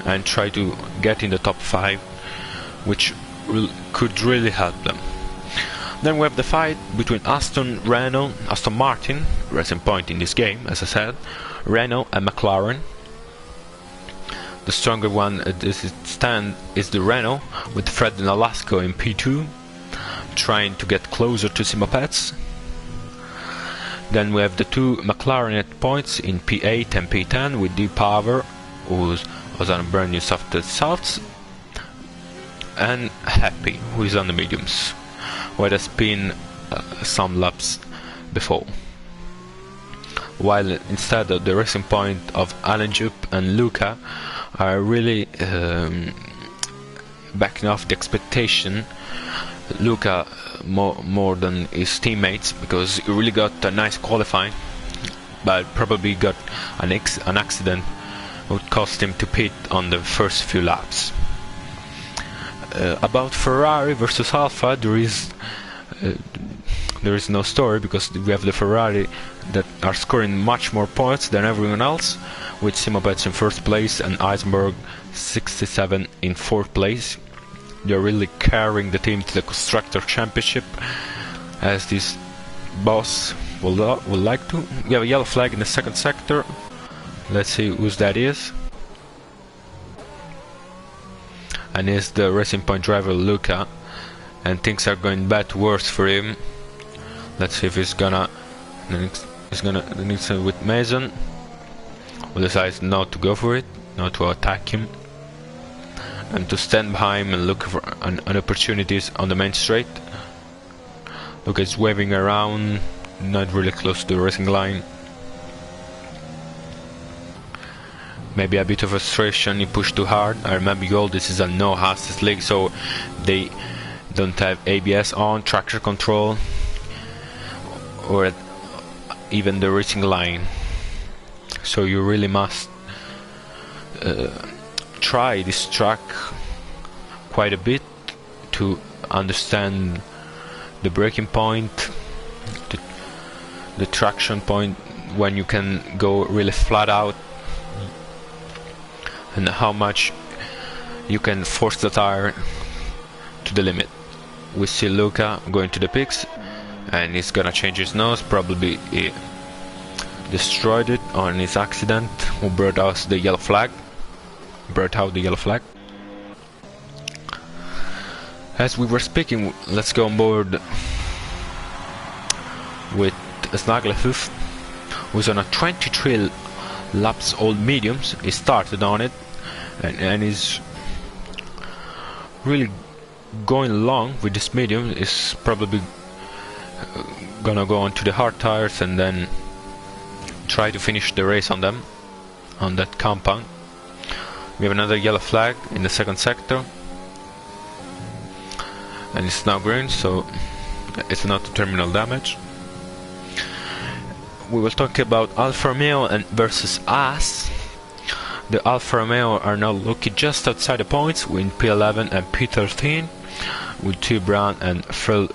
and try to get in the top 5, which could really help them. Then we have the fight between Aston Martin, Racing Point in this game, as I said, Renault and McLaren. The stronger one at this stand is the Renault, with Fred Nolasco in P2, trying to get closer to Simopets. Then we have the two McLaren at points in P8 and P10, with Deep Power, who was on a brand new softed softs, and Happy, who is on the mediums, where has been some laps before. While instead of the Racing Point of Alan Jupp and Luca are really backing off the expectation. Luca more than his teammates, because he really got a nice qualifying, but probably got an accident would cost him to pit on the first few laps. About Ferrari versus Alfa, there is no story, because we have the Ferrari that are scoring much more points than everyone else, with Simopets in first place and Eisenberg 67 in fourth place. They're really carrying the team to the Constructor Championship, as this boss would like to. We have a yellow flag in the second sector. Let's see whose that is. And it's the Racing Point driver Luca, and things are going bad to worse for him. Let's see if he's gonna with Mason, who decides not to go for it, not to attack him, and to stand behind him and look for an opportunities on the main straight. Look, it's waving around, not really close to the racing line. Maybe a bit of frustration, he pushed too hard. I remember you all, this is a no hasses league, so they don't have ABS on, traction control, or even the racing line. So you really must try this track quite a bit to understand the braking point, the traction point, when you can go really flat out, and how much you can force the tire to the limit. We see Luca going to the pits, and he's gonna change his nose, probably destroyed it on his accident, who brought out the yellow flag. As we were speaking, let's go on board with Snaglefuf, who's on a 23 laps old mediums. He started on it and is really going along with this medium. Is probably gonna go on to the hard tires and then try to finish the race on them, on that compound. We have another yellow flag in the second sector, and it's now green, so it's not terminal damage. We will talk about Alfa Romeo and versus us. The Alfa Romeo are now looking just outside the points with P11 and P13, with 2 Brown and Phil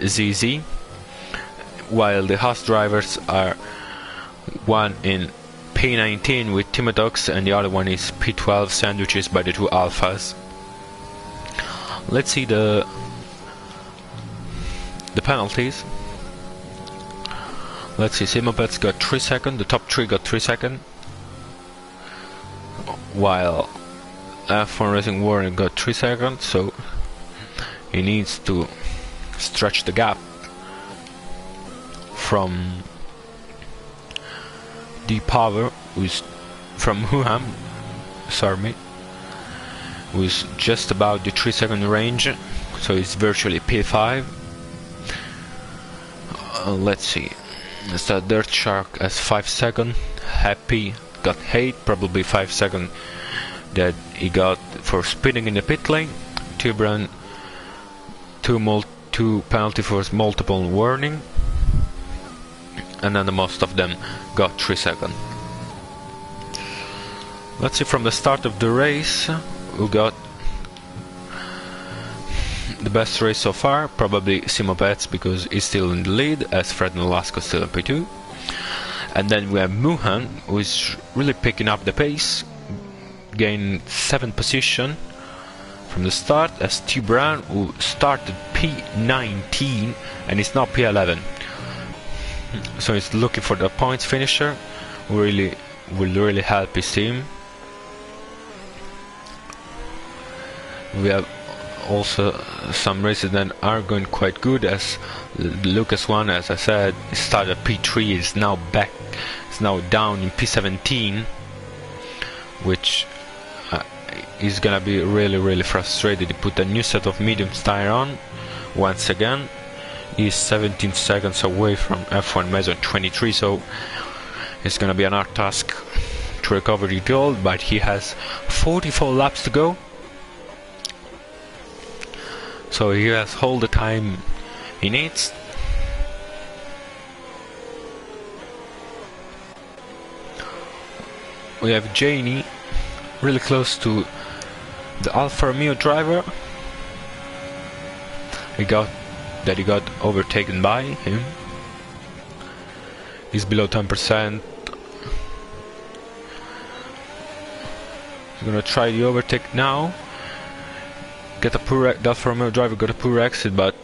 ZZ, while the Haas drivers are one in P19 with Timodox and the other one is P12, sandwiches by the 2 Alphas. Let's see the penalties. Let's see, Simopets got 3 seconds, the top 3 got 3 seconds, while F1 Racing Warren got 3 seconds, so he needs to stretch the gap from D Power, who's from who's just about the 3 second range, so it's virtually P5. Let's see, it's a Dirt Shark as 5 seconds, Happy got 8, probably 5 seconds that he got for speeding in the pit lane, 2 Brown, 2 penalty for multiple warning, and then the most of them got 3 seconds. Let's see from the start of the race who got the best race so far. Probably Simopets, because he's still in the lead, as Fred Nolasco still in P2. And then we have Muhan, who is really picking up the pace, gained 7th position from the start, as T Brown, who started P19 and is now P11. So he's looking for the points finisher, who will really help his team. We have also some races that are going quite good, as Lucas one, as I said, started P3, is now back, is now down in P17, which is gonna be really frustrated. He put a new set of mediums tire on once again. He's 17 seconds away from F1 Mason 23, so it's gonna be an hard task to recover the gold, but he has 44 laps to go, so he has all the time he needs. We have Janie really close to the Alfa Romeo driver. He got overtaken by him. He's below 10%. He's gonna try the overtake now. The Alfa Romeo driver got a poor exit, but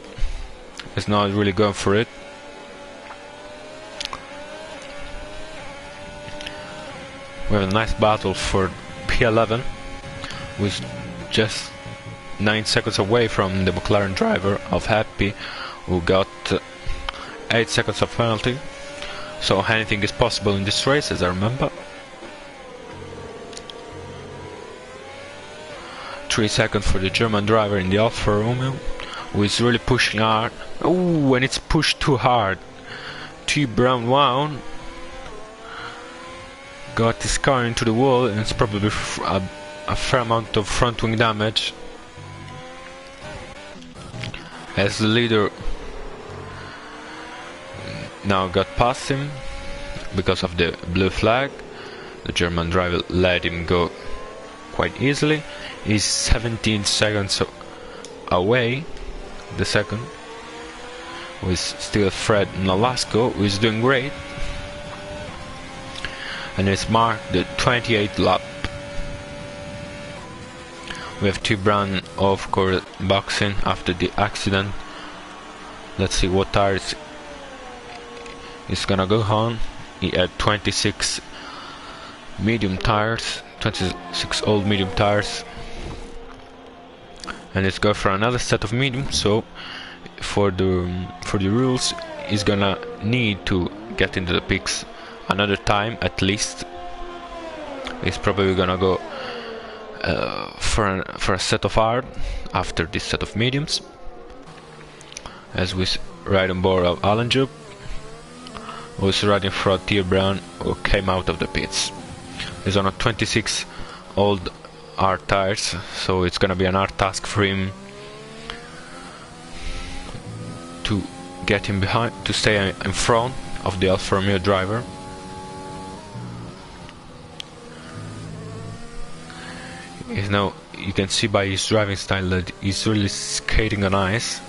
is not really going for it. We have a nice battle for P11, who is just 9 seconds away from the McLaren driver of Happy, who got 8 seconds of penalty. So anything is possible in this race, as I remember. 3 seconds for the German driver in the Alfa Romeo, who is really pushing hard. Oh, and it's pushed too hard. T Brown wound, got his car into the wall, and it's probably a fair amount of front wing damage. As the leader now got past him because of the blue flag, the German driver let him go quite easily. He's 17 seconds away, the second, who is still Fred Nolasco, who is doing great, and it's marked the 28th lap. We have T Brown off course boxing after the accident. Let's see what tires is gonna go on. he had 26 medium tires, 26 old medium tires, and let's go for another set of medium. So for the rules, he's gonna need to get into the pits another time at least. He's probably gonna go for a set of hard after this set of mediums, as we ride on board of Alan Job, who's riding for Tier Brown, who came out of the pits. He's on a 26 old hard tires, so it's gonna be an hard task for him to get him behind, to stay in front of the Alfa Romeo driver. He's now, you can see by his driving style that he's really skating on ice,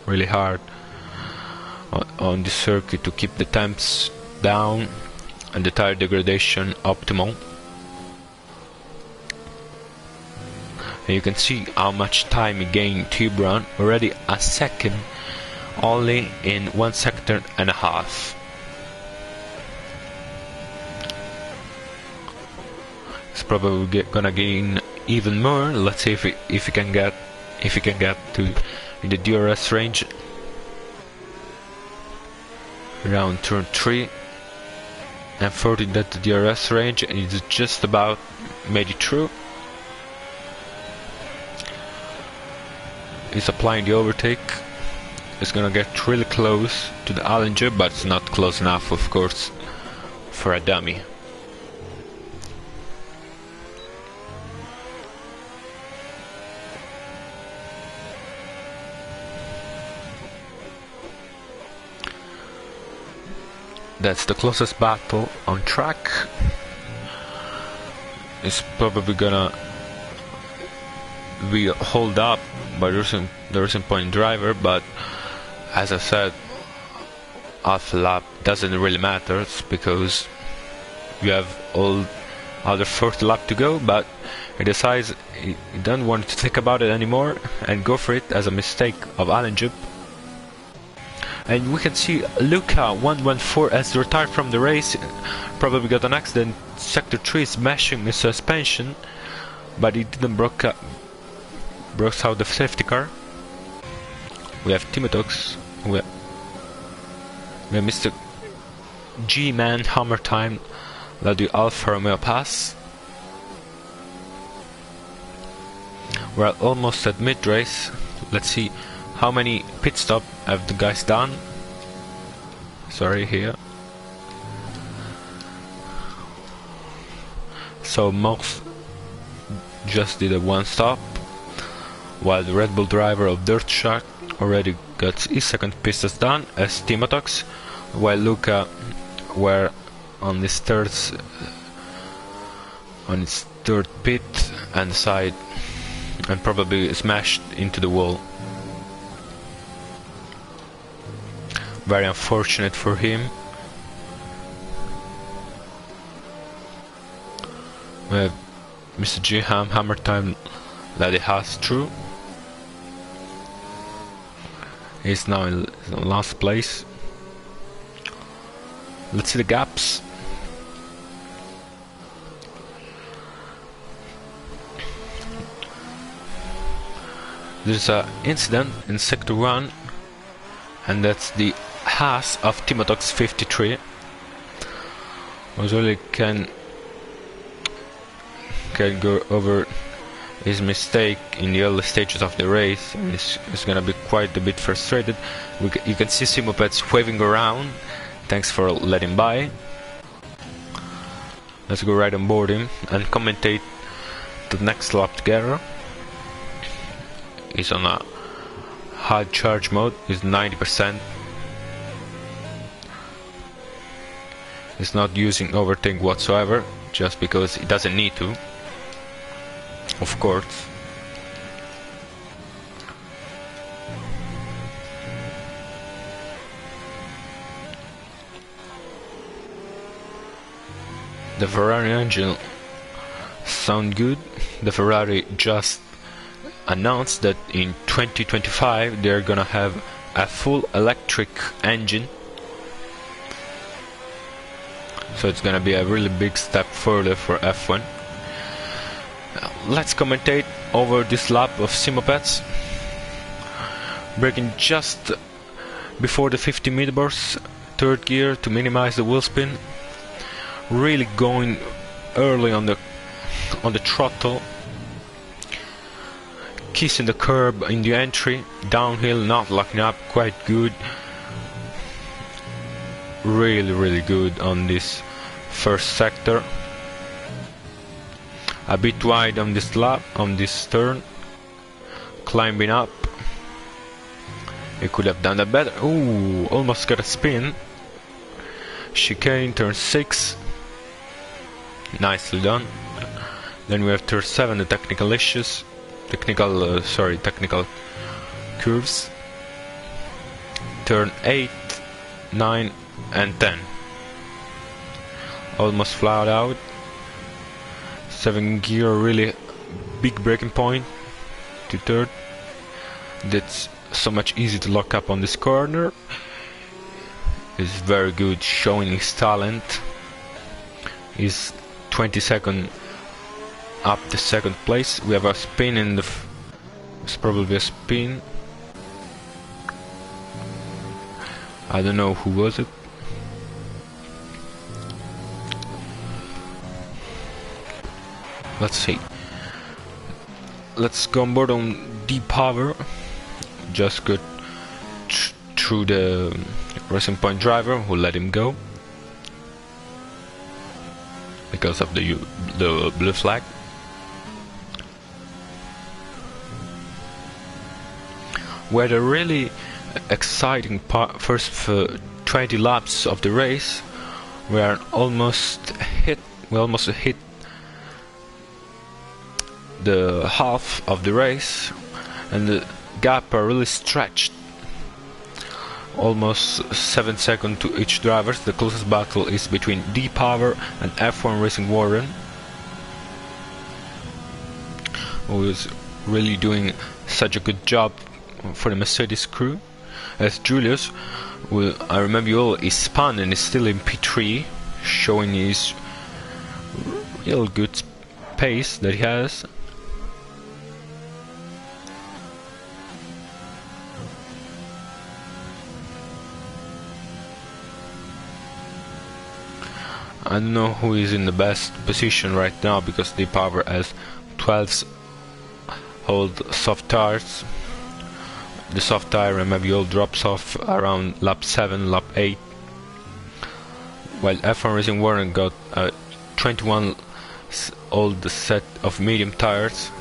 really hard on the circuit to keep the temps down and the tire degradation optimal. And you can see how much time he gained T-Brown, already a second, only in 1 second and a half. He's probably gonna gain even more. Let's see if he can get to in the DRS range around turn 3 and 14 that the DRS range, and he's just about made it through. He's applying the overtake. It's gonna get really close to the Allinger, but it's not close enough, of course, for a dummy. That's the closest battle on track. It's probably gonna be hold up by the Racing Point driver, but as I said, half a lap doesn't really matter because you have all other 40 lap to go, but he decides he doesn't want to think about it anymore and go for it as a mistake of Alan Jupp. And we can see Luca 114 has retired from the race, probably got an accident. Sector 3 smashing his suspension, but he didn't broke out the safety car. We have Timotox, we have Mr. G-Man Hammer Time, led the Alfa Romeo pass. We're almost at mid-race. Let's see how many pit stop have the guys done. Sorry, here. So most just did a one stop, while the Red Bull driver of Dirt Shark already got his second pit stop done as Timotox, while Luca were on his third pit and side, and probably smashed into the wall. Very unfortunate for him. We have Mr. G Hammer Time that he has through. He's now in last place. Let's see the gaps. There's an incident in Sector 1, and that's the Haas of Timotox 53. Really can go over his mistake in the early stages of the race, and he's gonna be quite a bit frustrated. You can see Simopets waving around. Thanks for letting by. Let's go right on board him and commentate the next lap together. He's on a hard charge mode. He's 90%. He's not using overtake whatsoever, just because he doesn't need to, of course. The Ferrari engine sound good. The Ferrari just announced that in 2025 they're gonna have a full electric engine, so it's gonna be a really big step further for F1. Let's commentate over this lap of Simopeds. Braking just before the 50 millibars, third gear to minimize the wheel spin. Really going early on the throttle. Kissing the curb in the entry, downhill, not locking up, quite good. Really good on this first sector. A bit wide on this lap, on this turn. Climbing up. He could have done that better. Ooh, almost got a spin. Chicane, turn 6. Nicely done. Then we have turn 7, the technical issues. Technical curves. Turn 8, 9 and 10. Almost flat out. 7 gear, really big braking point to third. That's so much easy to lock up on this corner. He's very good, showing his talent. He's 20 seconds up the second place. We have a spin in the it's probably a spin. I don't know who was it. Let's see. Let's go on board on deep power. Just got through the racing point driver who let him go because of the blue flag. We had a really exciting first 20 laps of the race. We almost hit the half of the race, and the gap are really stretched. Almost 7 seconds to each driver. The closest battle is between D-Power and F1 Racing Warren, who is really doing such a good job for the Mercedes crew. As Julius, I remember you all, is spun and is still in P3, showing his real good pace that he has. I don't know who is in the best position right now, because the power has 12 old soft tires. The soft tire, remember, all drops off around lap 7, lap 8, while F1 Racing Warren got a 21 old set of medium tires.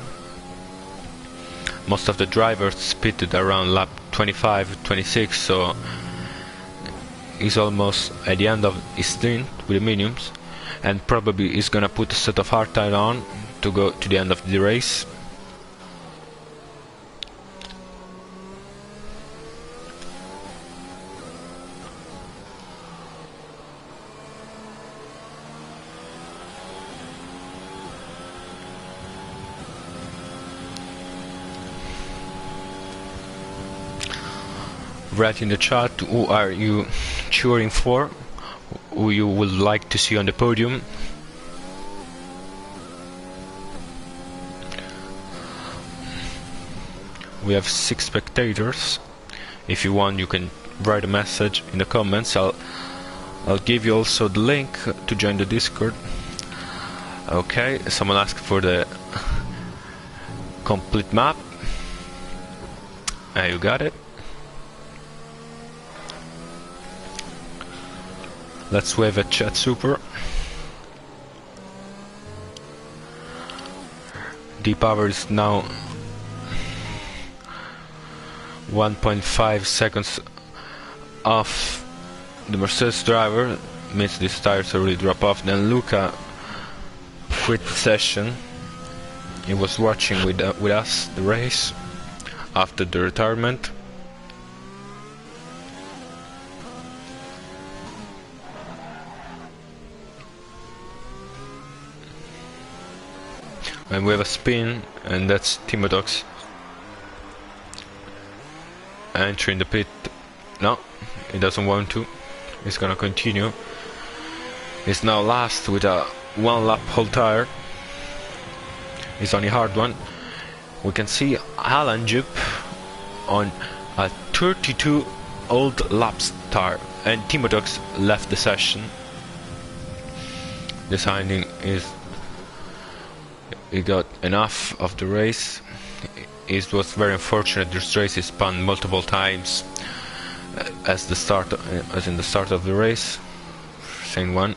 Most of the drivers pitted around lap 25, 26, so he's almost at the end of his stint with the mediums, and probably he's gonna put a set of hard tire on to go to the end of the race. Write in the chat who are you cheering for, who you would like to see on the podium. We have 6 spectators. If you want, you can write a message in the comments. I'll give you also the link to join the Discord. Okay, someone asked for the complete map. You got it. Let's wave at chat super. D-Power is now 1.5 seconds off the Mercedes driver. Means these tires already drop off. Then Luca quit the session. He was watching with us the race after the retirement. And we have a spin, and that's Timodox entering the pit No, he doesn't want to. He's gonna continue. He's now last with a 1 lap whole tire. It's only hard one. We can see Alan Jupp on a 32 old laps tire, and Timo Dux left the session, deciding he got enough of the race. It was very unfortunate. This race is spun multiple times as in the start of the race. Same one.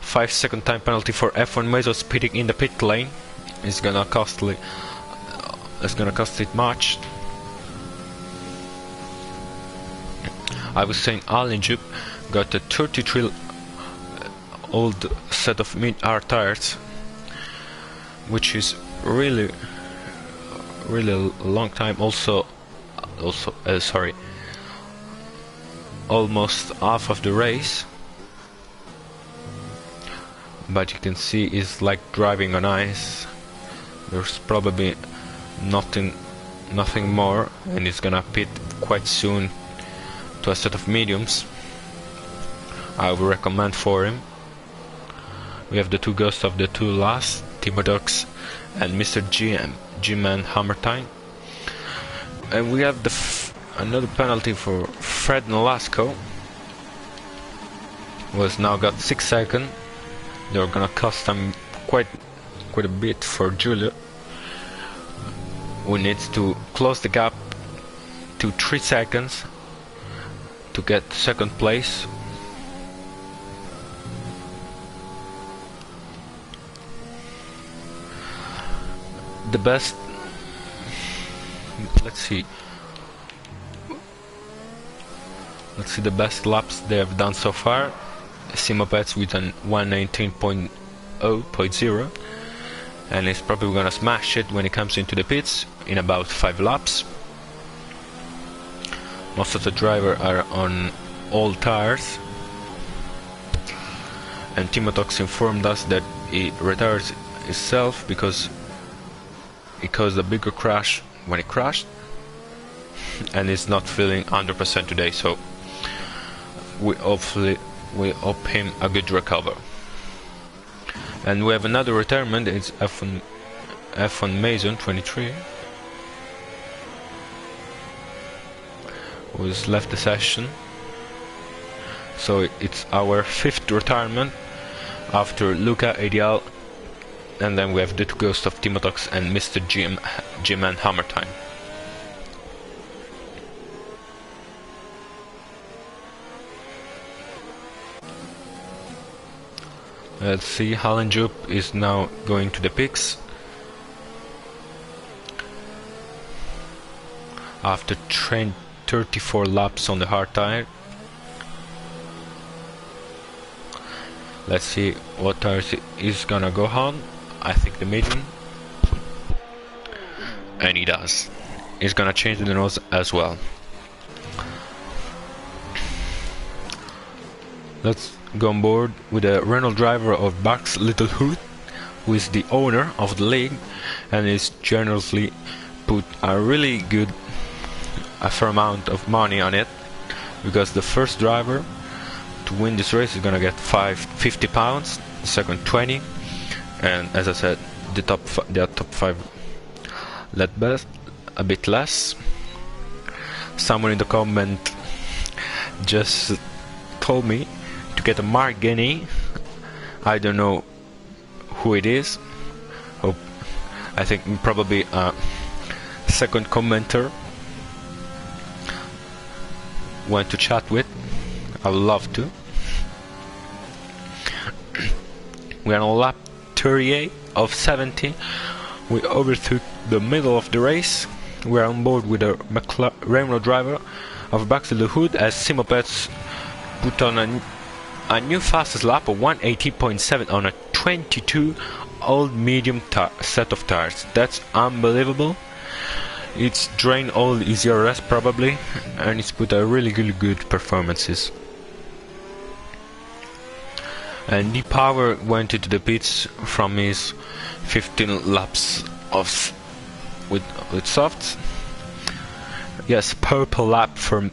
5-second time penalty for F1 Meso speeding in the pit lane. It's gonna cost it much. I was saying Alan Jupp got a 33 old set of mid-R tires, which is really a long time. Almost half of the race. But you can see it's like driving on ice. There's probably nothing more, and it's gonna pit quite soon to a set of mediums. I would recommend for him. We have the two ghosts of the two last, Timo Dux and Mr. G-Man Hammertime. And we have another penalty for Fred Nolasco. Was now got 6 seconds. They're gonna cost him quite a bit for Giulio. We need to close the gap to 3 seconds to get second place. The best, let's see the best laps they have done so far. Simopets with an 119.0.0, and he's probably gonna smash it when he comes into the pits in about 5 laps. Most of the drivers are on old tires, and Timo Dux informed us that he retires himself because he caused a bigger crash when he crashed, and he's not feeling 100% today, so we hope him a good recover. And we have another retirement. It's F1 Mason 23, who's left the session. So it's our 5th retirement after Luca Ideal, and then we have the two ghosts of Timo Dux and Mr. G-Man Hammertime. Let's see, Alan Jupp is now going to the pits after 34 laps on the hard tire. Let's see what tires he's gonna go on. I think the medium, and he does. He's gonna change the nose as well. Let's go on board with a Renault driver of Bucks Little Hood, who is the owner of the league and is generously put a really good fair amount of money on it, because the first driver to win this race is gonna get £50, the second 20, and as I said, the top 5 let best a bit less. Someone in the comment just told me to get a Mark Guinea. I don't know who it is. I think probably a second commenter want to chat with. I would love to. We are on lap 38 of 70. We overtook the middle of the race. We are on board with a Renault driver of Bucks Little Hood as Simopets put on a new fastest lap of 180.7 on a 22 old medium set of tires. That's unbelievable. It's drained all his ERS probably, and it's put a really good performances. And the power went into the pits from his 15 laps with softs. Yes, purple lap for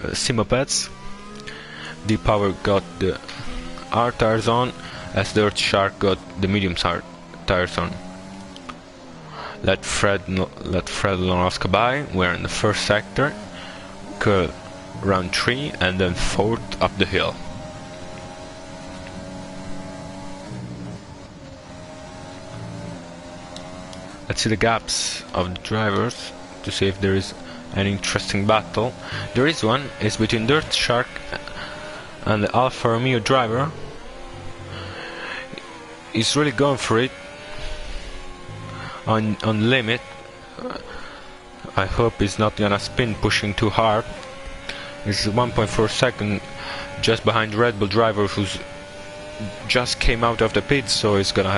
Simopeds. Deep Power got the hard tires on, as Dirt Shark got the medium tires on. Let Fred Lonoska by. We're in the first sector, curve round 3 and then 4th up the hill. Let's see the gaps of the drivers to see if there is an interesting battle. There is one. It's between Dirt Shark and the Alfa Romeo driver. He's really going for it on limit. I hope he's not gonna spin pushing too hard. It's 1.4 second just behind Red Bull driver who's just came out of the pits, so it's gonna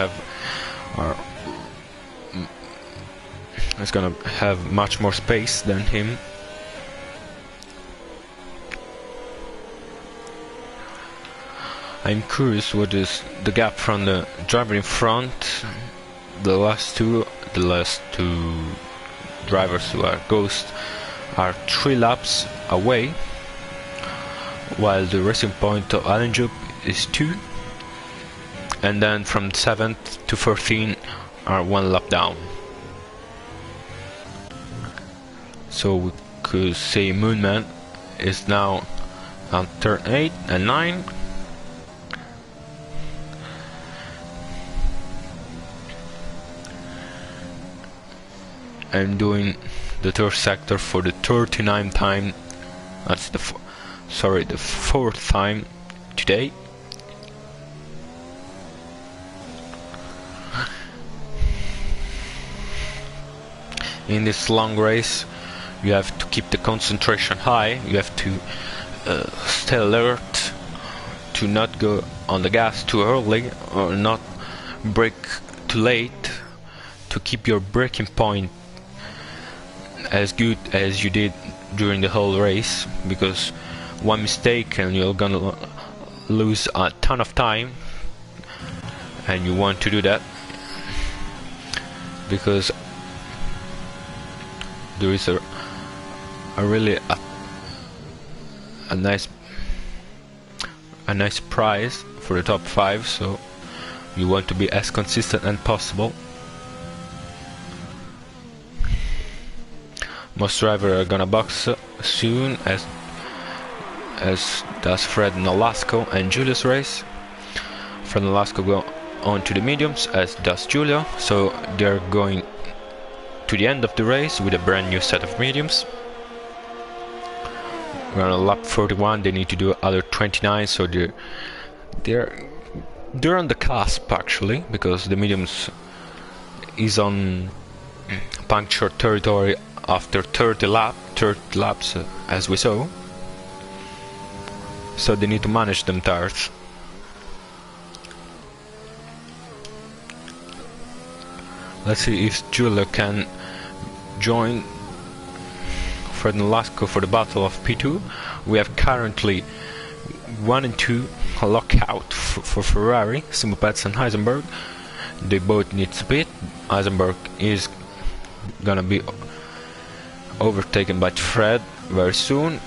have much more space than him. I'm curious what is the gap from the driver in front. The last two drivers who are Ghost are 3 laps away, while the racing point of Alenjup is 2, and then from 7th to 14 are 1 lap down. So we could say Moonman is now on turn 8 and 9. I'm doing the third sector for the 39th time. That's the 4th time today. In this long race, you have to keep the concentration high. You have to stay alert to not go on the gas too early or not brake too late, to keep your braking point as good as you did during the whole race, because one mistake and you're gonna lose a ton of time, and you want to do that because there is a really nice prize for the top 5, so you want to be as consistent as possible. Most drivers are gonna box soon, as does Fred Nolasco and Julia's race. Fred Nolasco go on to the mediums, as does Julia, so they're going to the end of the race with a brand new set of mediums. We're on lap 41. They need to do other 29, so they're on the cusp actually, because the mediums is on puncture territory after 30 laps, as we saw. So they need to manage them tires. Let's see if Julia can join Fred Nolasco for the battle of P2. We have currently 1 and 2 lockout for Ferrari, Simopets and Heisenberg. They both need speed. Heisenberg is gonna be overtaken by Fred very soon.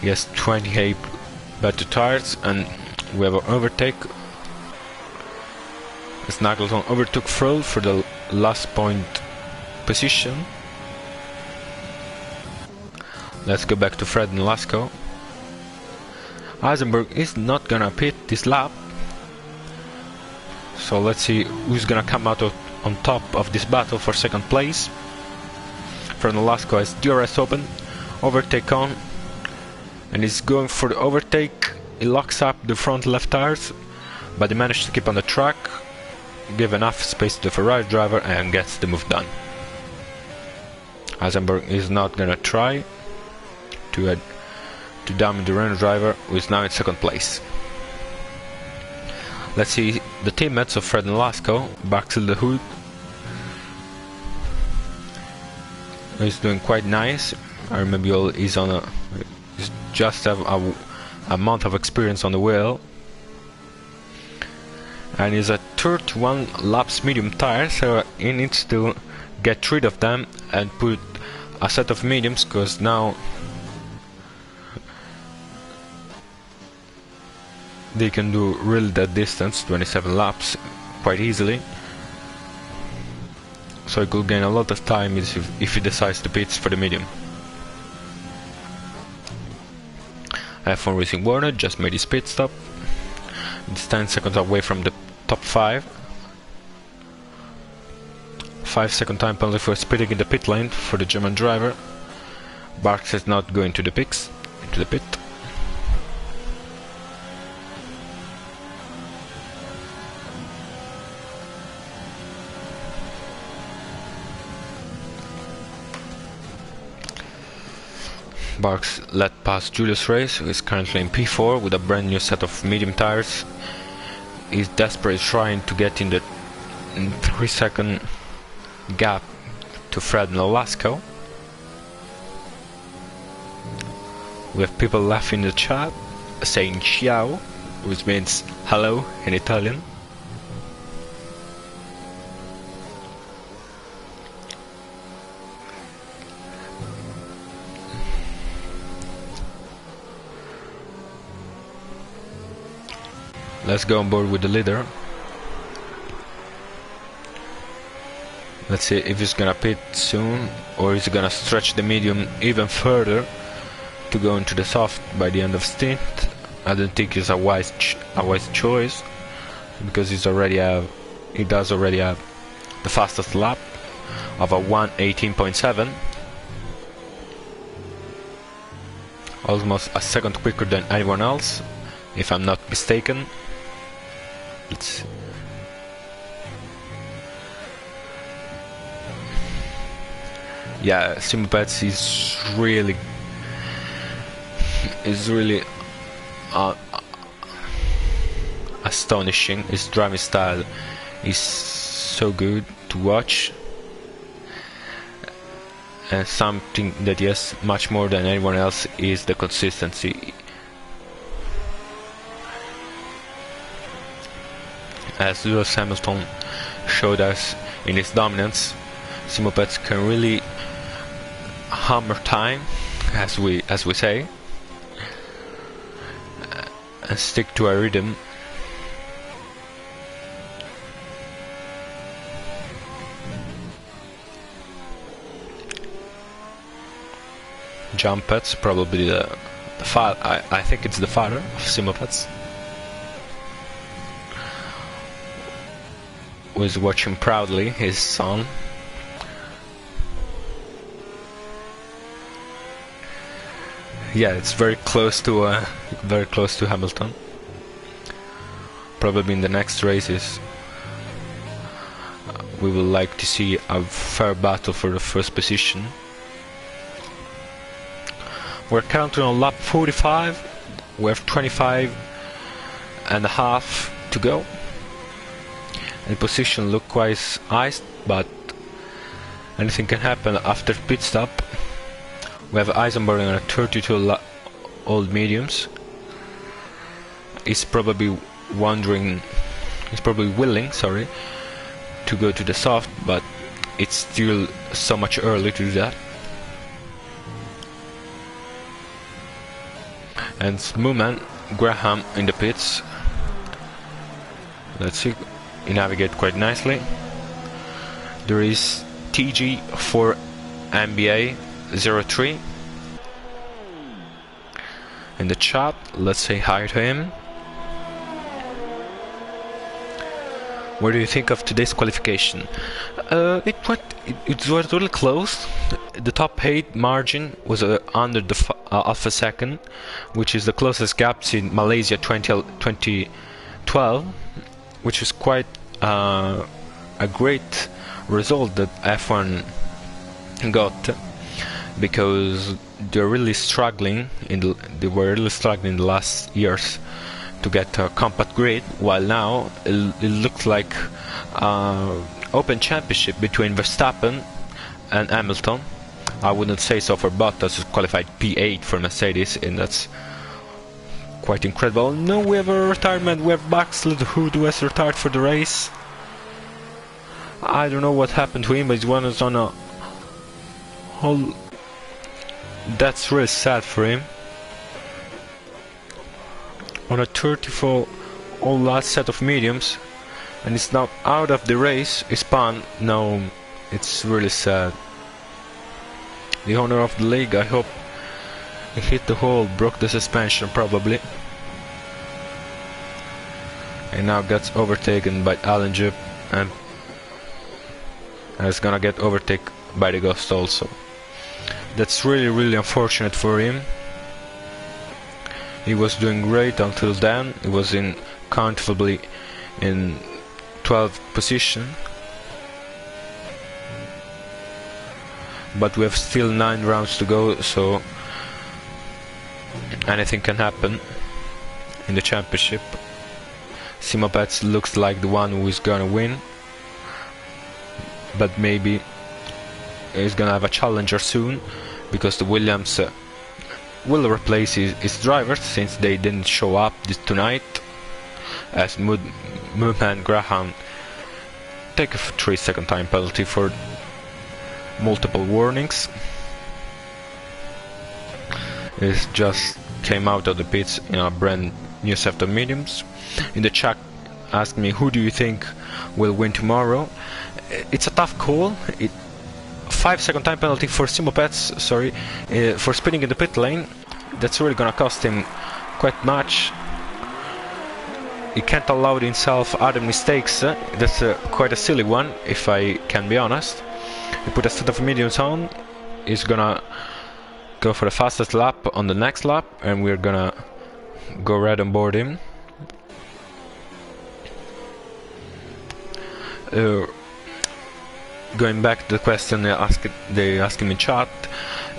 He has 28 better tires, and we have an overtake. Snaggleton overtook Froll for the last point position. Let's go back to Fred and Lasco. Heisenberg is not gonna pit this lap, so let's see who's gonna come out on top of this battle for second place. Fred and Lasco has DRS open, overtake on, and he's going for the overtake. He locks up the front left tires, but he managed to keep on the track, give enough space to the Ferrari driver, and gets the move done. Heisenberg is not gonna try to damage the Renault driver, who is now in second place. Let's see the teammates of Fred and Lasco. Baxel the Hood is doing quite nice. Armabiol is on just have a month of experience on the wheel, and is at 31 laps medium tires, so he needs to get rid of them and put a set of mediums, because now they can do really that distance, 27 laps, quite easily. So he could gain a lot of time if he decides to pit for the medium. F1 Racing Warner just made his pit stop. It's 10 seconds away from the top 5. 5-second time penalty for speeding in the pit lane for the German driver. Barks is not going to the pits, into the pit. Barks led past Julius Reis, who is currently in P4 with a brand new set of medium tires. He's desperately trying to get in the 3-second gap to Fred Nolasco. We have people laughing in the chat, saying ciao, which means hello in Italian. Let's go on board with the leader. Let's see if he's gonna pit soon, or is he gonna stretch the medium even further to go into the soft by the end of stint. I don't think it's a wise choice, because he does already have the fastest lap of a 1:18.7, almost a second quicker than anyone else, if I'm not mistaken. Yeah, Simopets is really astonishing. His driving style is so good to watch, and something that he has much more than anyone else is the consistency. As Lewis Hamilton showed us in his dominance, Simopets can really hammer time, as we say, and stick to a rhythm. Jumpets, probably the father. I think it's the father of Simopets, who is watching proudly his son. Yeah, it's very close to Hamilton. Probably in the next races, we will like to see a fair battle for the first position. We're counting on lap 45. We have 25 and a half to go. And position look quite iced, but anything can happen after pit stop. We have Eisenberg on a 32 old mediums. He's probably willing, to go to the soft, but it's still so much early to do that. And Mooman, Graham in the pits. Let's see, he navigate quite nicely. There is TG for NBA 03 in the chat. Let's say hi to him. What do you think of today's qualification? It was really close. The top 8 margin was under the half a second, which is the closest gap in Malaysia 2012, which is quite a great result that F1 got, because they were really struggling in the last years to get a compact grid, while now it looks like open championship between Verstappen and Hamilton. I wouldn't say so for Bottas, who qualified P8 for Mercedes, and that's quite incredible. No, we have a retirement. We have Baxley, who has retired for the race. I don't know what happened to him, but he was on a That's really sad for him. On a 34 all last set of mediums, and it's now out of the race. Spun. No, it's really sad. The owner of the league, I hope he hit the hole, broke the suspension probably, and now gets overtaken by Allenjup, and is gonna get overtaken by the Ghost also. That's really unfortunate for him. He was doing great until then. He was in comfortably in 12th position, but we have still 9 rounds to go, so anything can happen in the championship. Simopets looks like the one who is gonna win, but maybe he's gonna have a challenger soon, because the Williams will replace his drivers, since they didn't show up tonight, as Moodman Graham take a 3-second time penalty for multiple warnings. He just came out of the pits in a brand new set of mediums. In the chat asked me, who do you think will win tomorrow? It's a tough call. 5-second time penalty for Simopets, sorry, for spinning in the pit lane. That's really gonna cost him quite much. He can't allow himself other mistakes. That's quite a silly one, if I can be honest. He put a set of mediums on. He's gonna go for the fastest lap on the next lap, and we're gonna go right on board him. Going back to the question they asked him in chat,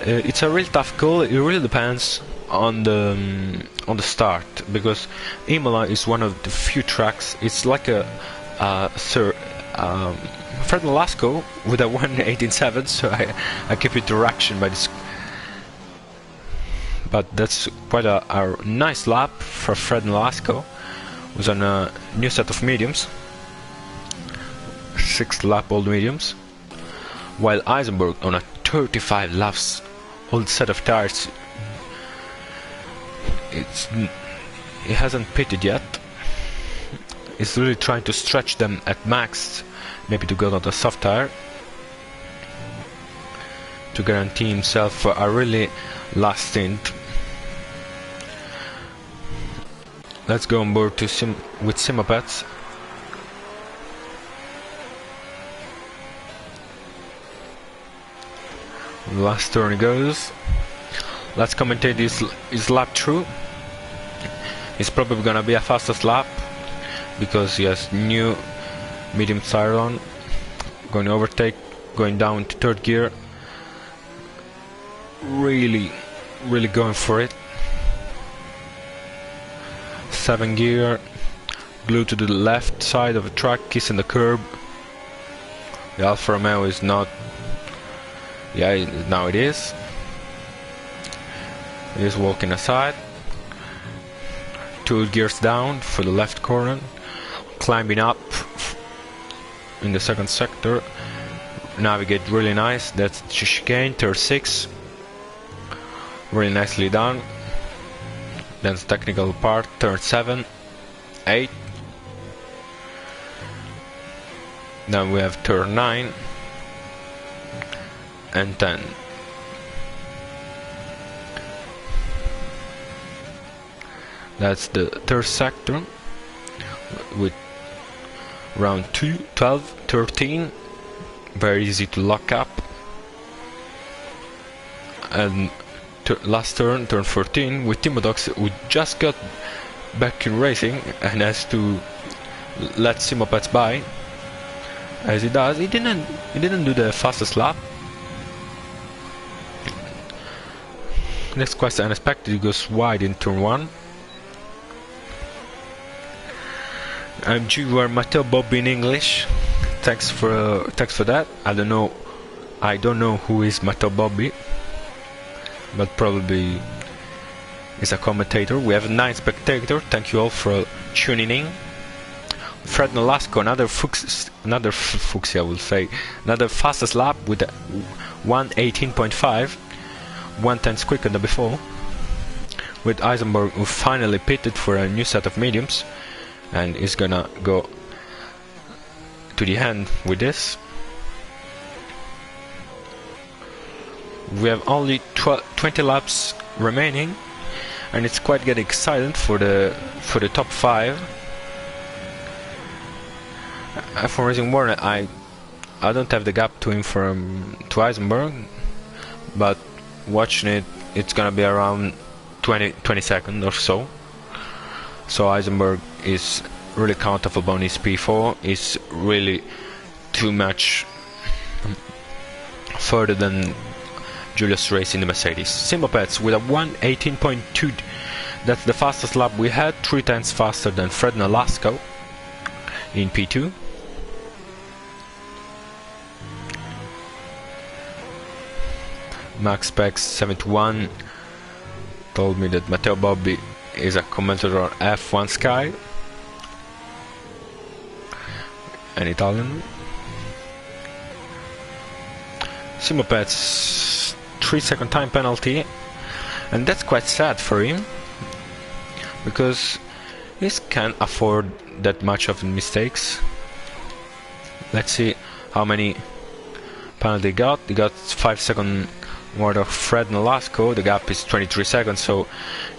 it's a really tough call. It really depends on the start, because Imola is one of the few tracks. It's like a Fred Nolasco with a 1.18.7, so I keep it direction by this. But that's quite a nice lap for Fred Nolasco, who's on a new set of mediums, 6th lap old mediums, while Eisenberg on a 35 laps old set of tires. He hasn't pitted yet. He's really trying to stretch them at max, maybe to go on the soft tire, to guarantee himself a really last stint. Let's go on board with Simopets. Last turn he goes. Let's commentate his lap through. It's probably gonna be a fastest lap, because he has new medium tire on. Going to overtake, going down to 3rd gear. Really going for it. 7th gear, glued to the left side of the track, kissing the curb. The Alfa Romeo is not. Yeah, now it is. He is walking aside. 2 gears down for the left corner. Climbing up in the 2nd sector. Navigate really nice. That's chicane, turn 6. Really nicely done. Then the technical part, turn 7, 8. Then we have turn 9 and 10. That's the 3rd sector with round 2, 12, 13. Very easy to lock up. And last turn, turn 14, with Timodox, who just got back in racing and has to let Simopets by. As he does, he didn't do the fastest lap. That's quite unexpected. He goes wide in turn 1. I'm G or Matteo Bobby in English. Thanks for that. I don't know who is Matteo Bobby, but probably is a commentator. We have 9 spectators. Thank you all for tuning in. Fred Nolasco, another fuchsia, I will say, another fastest lap with a 1:18.5. 1/10 quicker than before, with Eisenberg who finally pitted for a new set of mediums and is gonna go to the end with this. We have only 20 laps remaining, and it's quite getting exciting for the top 5. For Racing Warren, I don't have the gap to him to Eisenberg, but watching it, it's gonna be around 20 seconds or so. So Eisenberg is really comfortable on his P4. Is really too much further than Julius Race in the Mercedes. Simopets with a 1:18.2. That's the fastest lap we had, 3 times faster than Fred Nolasco in P2. Max Specs 71 told me that Matteo Bobbi is a commentator on F1 Sky, an Italian. Simopets 3-second time penalty, and that's quite sad for him because he can't afford that much of mistakes. Let's see how many penalty he got. He got 5 seconds more than Fred Nolasco. The gap is 23 seconds, so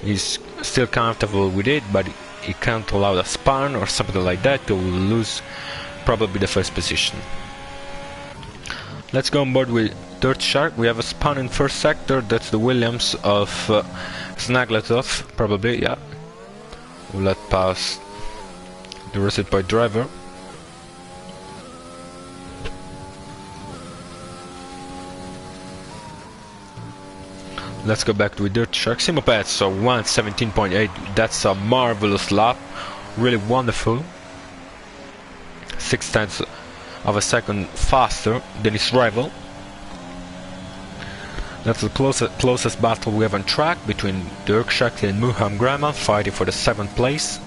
he's still comfortable with it, but he can't allow a spun or something like that to lose probably the first position. Let's go on board with Dirt Shark. We have a spun in first sector. That's the Williams of Snagletov, probably, yeah. We'll let pass the Reset Point driver. Let's go back to Dirt Shark. Simopets, so 1:17.8. That's a marvelous lap. Really wonderful. 6/10 of a second faster than his rival. That's the closest battle we have on track between Dirk Shark and Muham Grama, fighting for the 7th place.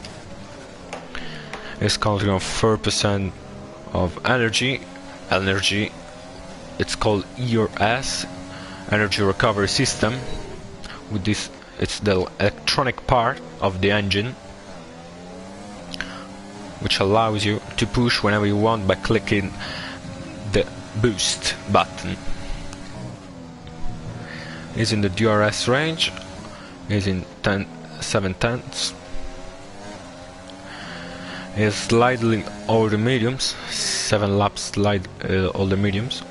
He's counting on 4% of energy. It's called ERS, Energy Recovery System. With this, it's the electronic part of the engine, which allows you to push whenever you want by clicking the boost button. He's in the DRS range. He's in 7/10. He's slightly over the mediums, 7 laps slide all the mediums.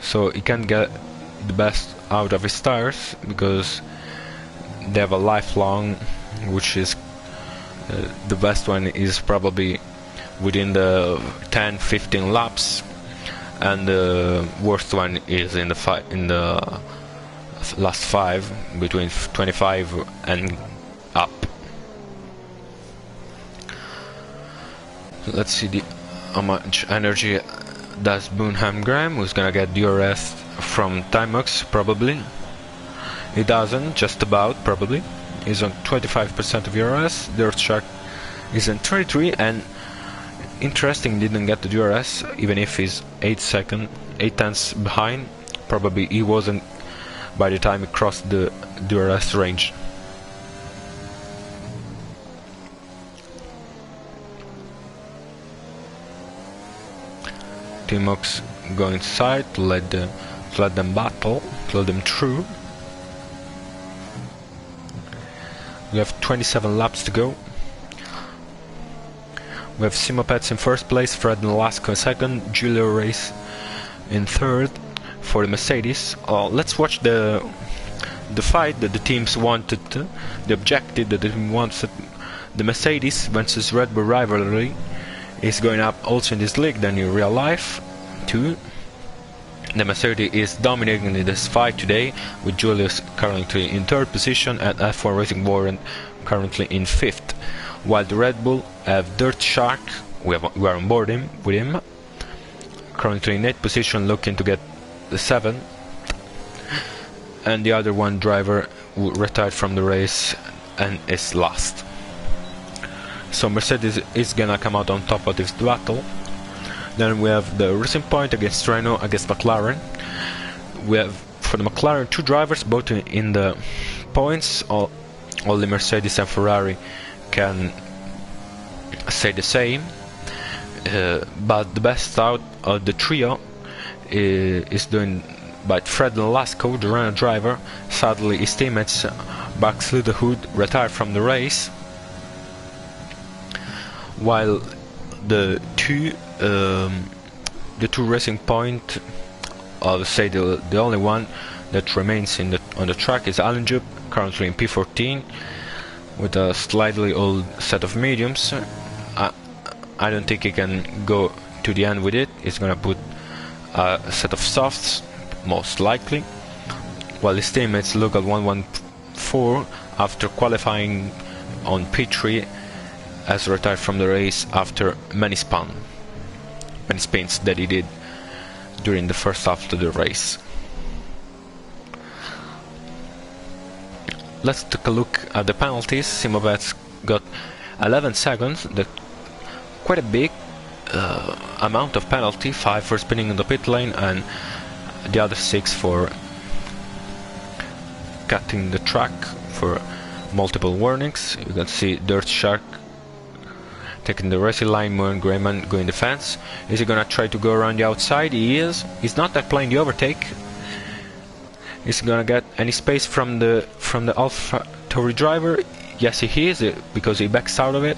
So he can't get the best out of his tires because they have a lifelong, which is the best one is probably within the 10-15 laps, and the worst one is in the last 5, between 25 and up. Let's see how much energy does Boonham Graham, who's gonna get DRS from Timex, probably. He doesn't, just about, probably. He's on 25% of DRS. Dirt Shark is on 33, and interesting, didn't get the DRS, even if he's 8 tenths behind. Probably he wasn't by the time he crossed the DRS range. Timox go inside to let them battle, to let them through. We have 27 laps to go. We have Simopets in first place, Fred Nolasco in second, Julio Race in third for the Mercedes. Let's watch the fight that the teams wanted, the objective that the team wanted. The Mercedes versus Red Bull rivalry is going up also in this league than in real life too. The Mercedes is dominating in this fight today, with Julius currently in third position and F1 Racing Warren currently in fifth, while the Red Bull have Dirt Shark, we are on board with him, currently in 8th position, looking to get the 7th, and the other one driver who retired from the race and is last. So Mercedes is gonna come out on top of this battle. Then we have the Racing Point against Renault against McLaren. we have for the McLaren two drivers, both in the points. Only Mercedes and Ferrari can say the same. But the best out of the trio is doing by Fred Lasco, the Renault driver. Sadly, his teammates Max Littlehood retired from the race, while the two Racing Point, I'll say the only one that remains on the track is Alan Jupp, currently in P14 with a slightly old set of mediums. I don't think he can go to the end with it. He's gonna put a set of softs, most likely, while his teammates look at 114 after qualifying on P3 as retired from the race after many spins that he did during the first half of the race. Let's take a look at the penalties. Simovets got 11 seconds, quite a big amount of penalty, 5 for spinning in the pit lane and the other 6 for cutting the track for multiple warnings. You can see Dirt Shark taking the racing line, Moen Greyman going the fence. Is he gonna try to go around the outside? He is. He's not applying the overtake. Is he gonna get any space from the AlphaTauri driver? Yes, he is, because he backs out of it.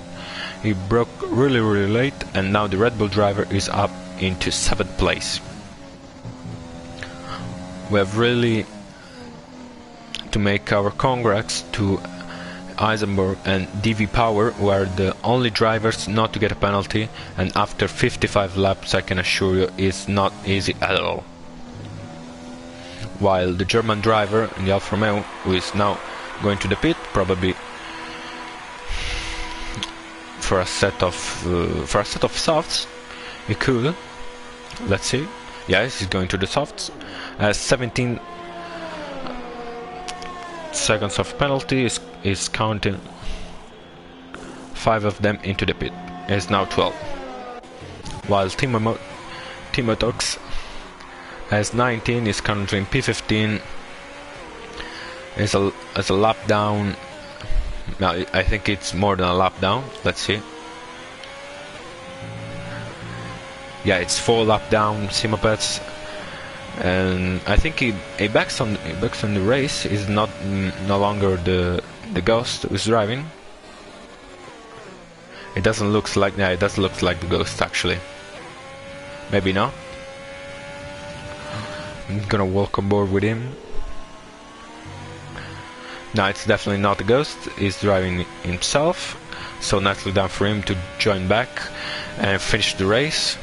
He broke really late, and now the Red Bull driver is up into 7th place. We have really to make our congrats to Eisenberg and DV Power, who are the only drivers not to get a penalty, and after 55 laps, I can assure you, it's not easy at all. While the German driver in the Alfa Romeo, who is now going to the pit, probably for a set of softs, he could. Let's see. Yes, he's going to the softs. 17 seconds of penalty is counting 5 of them into the pit. It's now 12. While Timo Tox has 19, is currently in P15. Is a lap down. Now I think it's more than a lap down. Let's see. Yeah, it's 4 lap down. Simopets, and I think he backs on the race. Is no longer the Ghost who's driving. It doesn't look like it does look like the Ghost actually. Maybe not. I'm gonna walk on board with him. No, it's definitely not the Ghost. He's driving himself, so nicely done for him to join back and finish the race.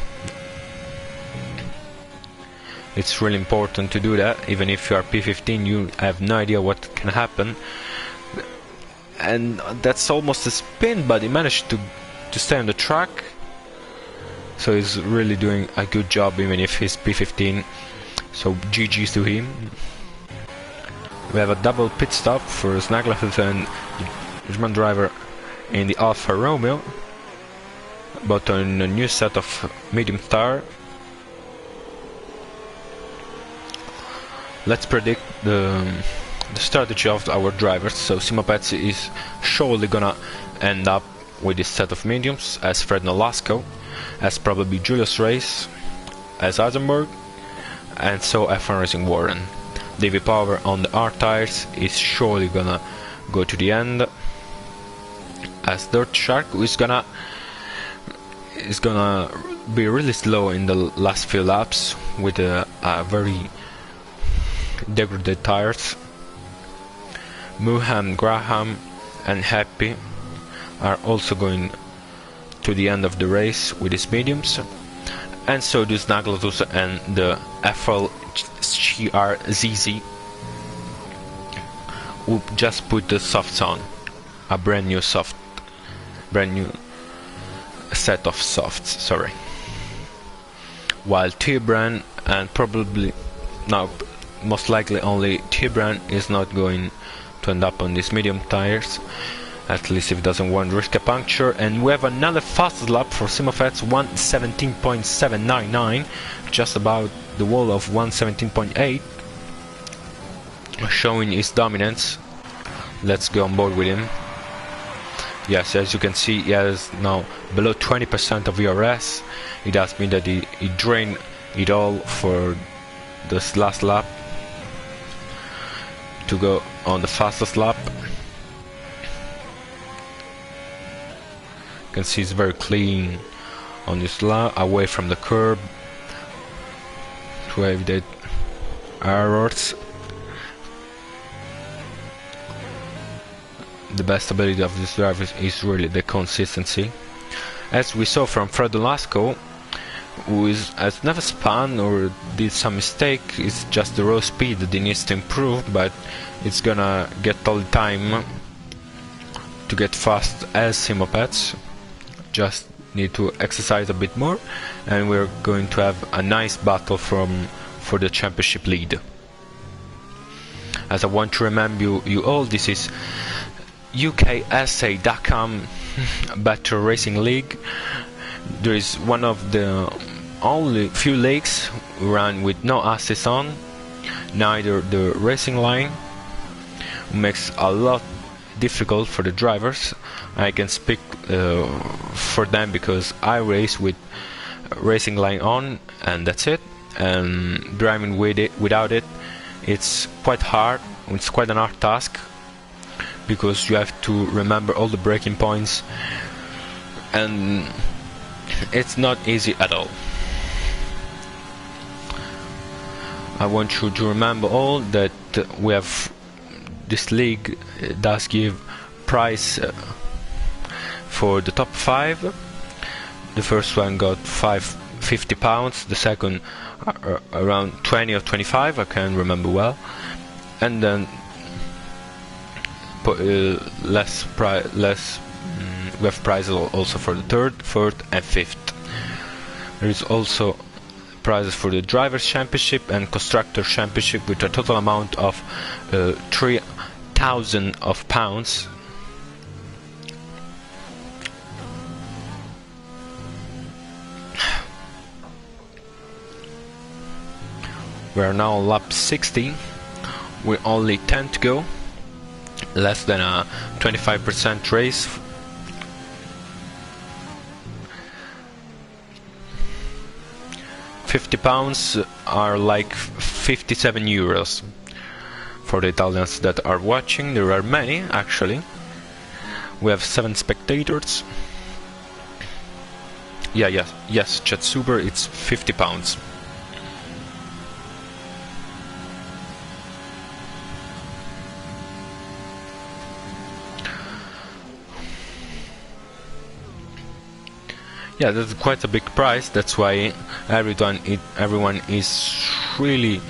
It's really important to do that. Even if you are P15, you have no idea what can happen. And that's almost a spin, but he managed to stay on the track. So he's really doing a good job, even if he's P15. So GG's to him. We have a double pit stop for Snaglaffel and the German driver in the Alfa Romeo, but on a new set of medium tire. Let's predict the strategy of our drivers. So Simopets is surely gonna end up with this set of mediums, as Fred Nolasco, as probably Julius Race, as Eisenberg, and so F1 Racing Warren. DV Power on the R tires is surely gonna go to the end, as Dirt Shark, who is gonna be really slow in the last few laps with a very degraded tires. Muhan, Graham and Happy are also going to the end of the race with his mediums, and so do Snaglatus and the FLGRZZ, who just put the softs on, a brand new set of softs, sorry. While Tibran and probably now most likely only Tibran is not going to end up on these medium tires, at least if it doesn't want to risk a puncture. And we have another fastest lap for Simofets, 1:17.799, just about the wall of 1:17.8. showing his dominance. Let's go on board with him. Yes, as you can see, he has now below 20% of ERS. It does mean that he drained it all for this last lap to go on the fastest lap. You can see it's very clean on this lap, away from the curb to avoid errors. The best ability of this driver is really the consistency. As we saw from Fred Lasco, who has never spun or did some mistake, it's just the raw speed that he needs to improve, but it's gonna get all the time to get fast as Simopets. Just need to exercise a bit more, and we're going to have a nice battle for the championship lead. As I want to remember you all, this is UKSA.com Battle Racing League. There is one of the only few leagues run with no assist on, neither the racing line, makes a lot difficult for the drivers. I can speak for them because I race with racing line on, and that's it. And driving with it, without it, it's quite hard. It's quite an hard task, because you have to remember all the braking points, and it's not easy at all. I want you to remember all that we have this league does give prize for the top 5. The first one got £50, the second around 20 or 25, I can't remember well, and then less we have prizes also for the third, fourth and fifth. There is also prizes for the drivers championship and constructor championship with a total amount of 3,000 pounds. We are now on lap 60 with only 10 to go, less than a 25% race. £50 are like 57 euros. For the Italians that are watching, there are many actually. We have 7 spectators. Yes, Chat Super, it's £50. Yeah, that's quite a big price. That's why everyone is really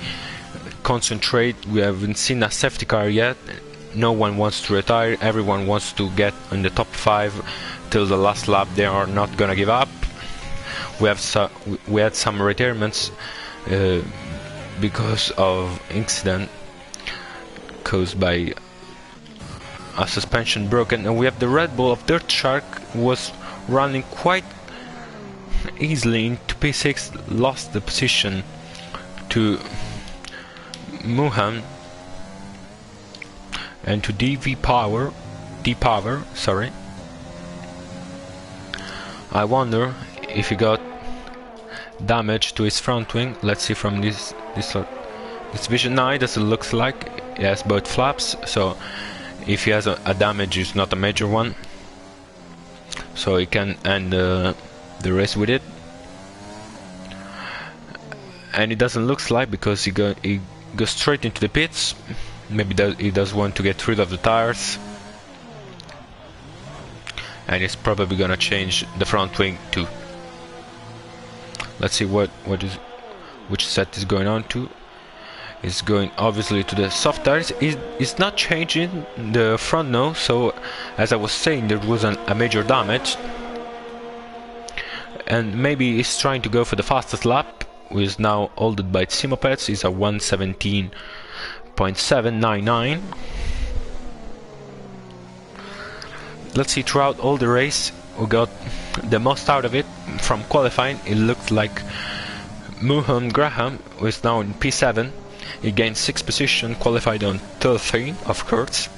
concentrate. We haven't seen a safety car yet. No one wants to retire. Everyone wants to get in the top 5 till the last lap. They are not gonna give up. We had some retirements because of incident caused by a suspension broken, and we have the Red Bull of Dirt Shark was running quite easily into P6, lost the position to Muhan and to D Power, sorry. I wonder if he got damage to his front wing. Let's see from this vision. Now it doesn't look like he has both flaps, so if he has a damage, it's not a major one, so he can end the race with it. And it doesn't look like, because he goes straight into the pits. Maybe he does want to get rid of the tires, and he's probably gonna change the front wing too. Let's see which set is going on to. It's going obviously to the soft tires. It's not changing the front nose, so as I was saying, there wasn't a major damage. And maybe he's trying to go for the fastest lap, who is now holded by Simopets. Is a 1:17.799. Let's see, throughout all the race, who got the most out of it from qualifying. It looked like Muhan Graham, who is now in P7, He gained 6th position, qualified on 13, of course.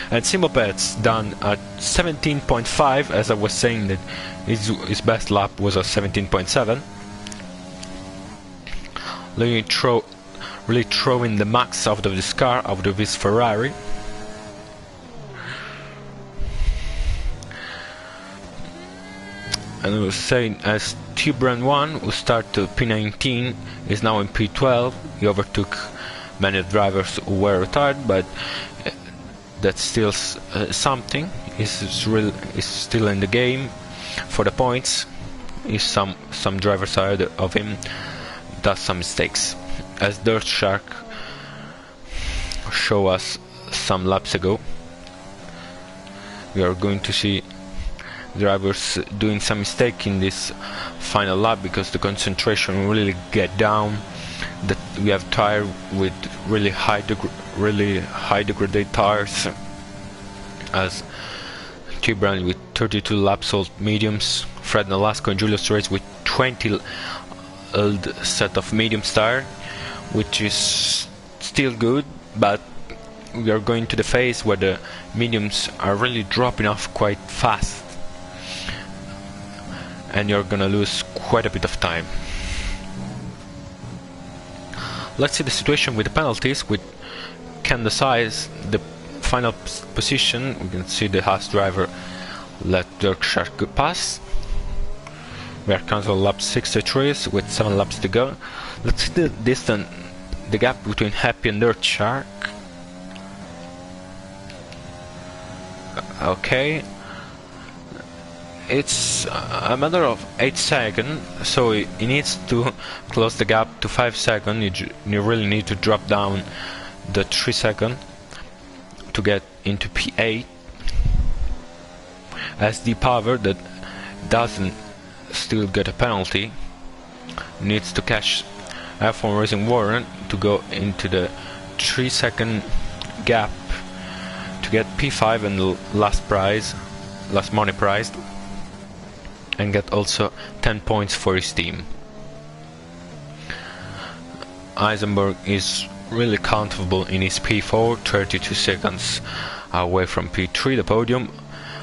And Simopet's done at 17.5, as I was saying that his best lap was a 17.7. Really throwing the max out of this car, out of his Ferrari. And I was saying, as T-Brand 1, who started P19, is now in P12. He overtook many drivers who were retired, but that's still something. He's still in the game for the points. If some drivers ahead of him does some mistakes, as Dirt Shark showed us some laps ago. We are going to see drivers doing some mistake in this final lap because the concentration really get down. That we have tire with really high degraded tires, as T-Brand with 32 laps old mediums, Fred Nolasco and Julius Reyes with 20 old set of mediums tire, which is still good, but we are going to the phase where the mediums are really dropping off quite fast, and you're gonna lose quite a bit of time. Let's see the situation with the penalties. We can decide the final position. We can see the Haas driver let Dirk Shark pass. We are currently on lap 63 with 7 laps to go. Let's see the distance, the gap between Happy and Dirt Shark. Okay, it's a matter of 8 seconds, so he needs to close the gap to 5 seconds. You really need to drop down the 3 seconds to get into P8. SD Power, that doesn't still get a penalty, needs to catch F1 Racing Warren to go into the 3 second gap to get P5 and the last money prize, and get also 10 points for his team. Eisenberg is really comfortable in his P4, 32 seconds away from P3, the podium,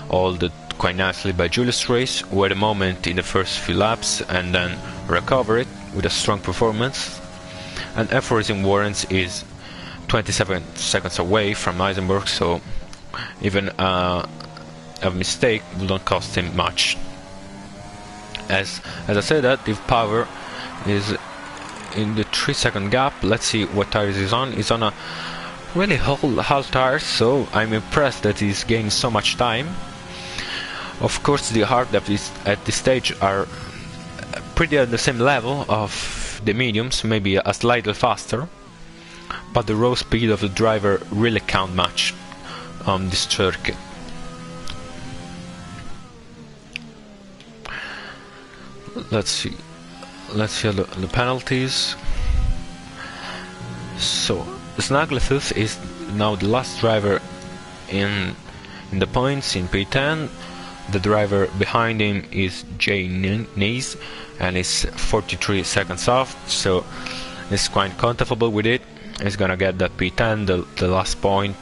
holded quite nicely by Julius Reyes, who had a moment in the first few laps and then recovered it with a strong performance. And F Racing Warrants is 27 seconds away from Eisenberg, so even a mistake will not cost him much. As I said, that if Power is in the 3 second gap, let's see what tires he's on. He's on a really hard tires, so I'm impressed that he's gaining so much time. Of course, the hard depths at this stage are pretty at the same level of the mediums, maybe a slightly faster, but the raw speed of the driver really count much on this circuit. Let's see the penalties. So Snaglethus is now the last driver in the points in P10. The driver behind him is Jay Nees and is 43 seconds off, so he's quite comfortable with it. He's gonna get that P10, the last point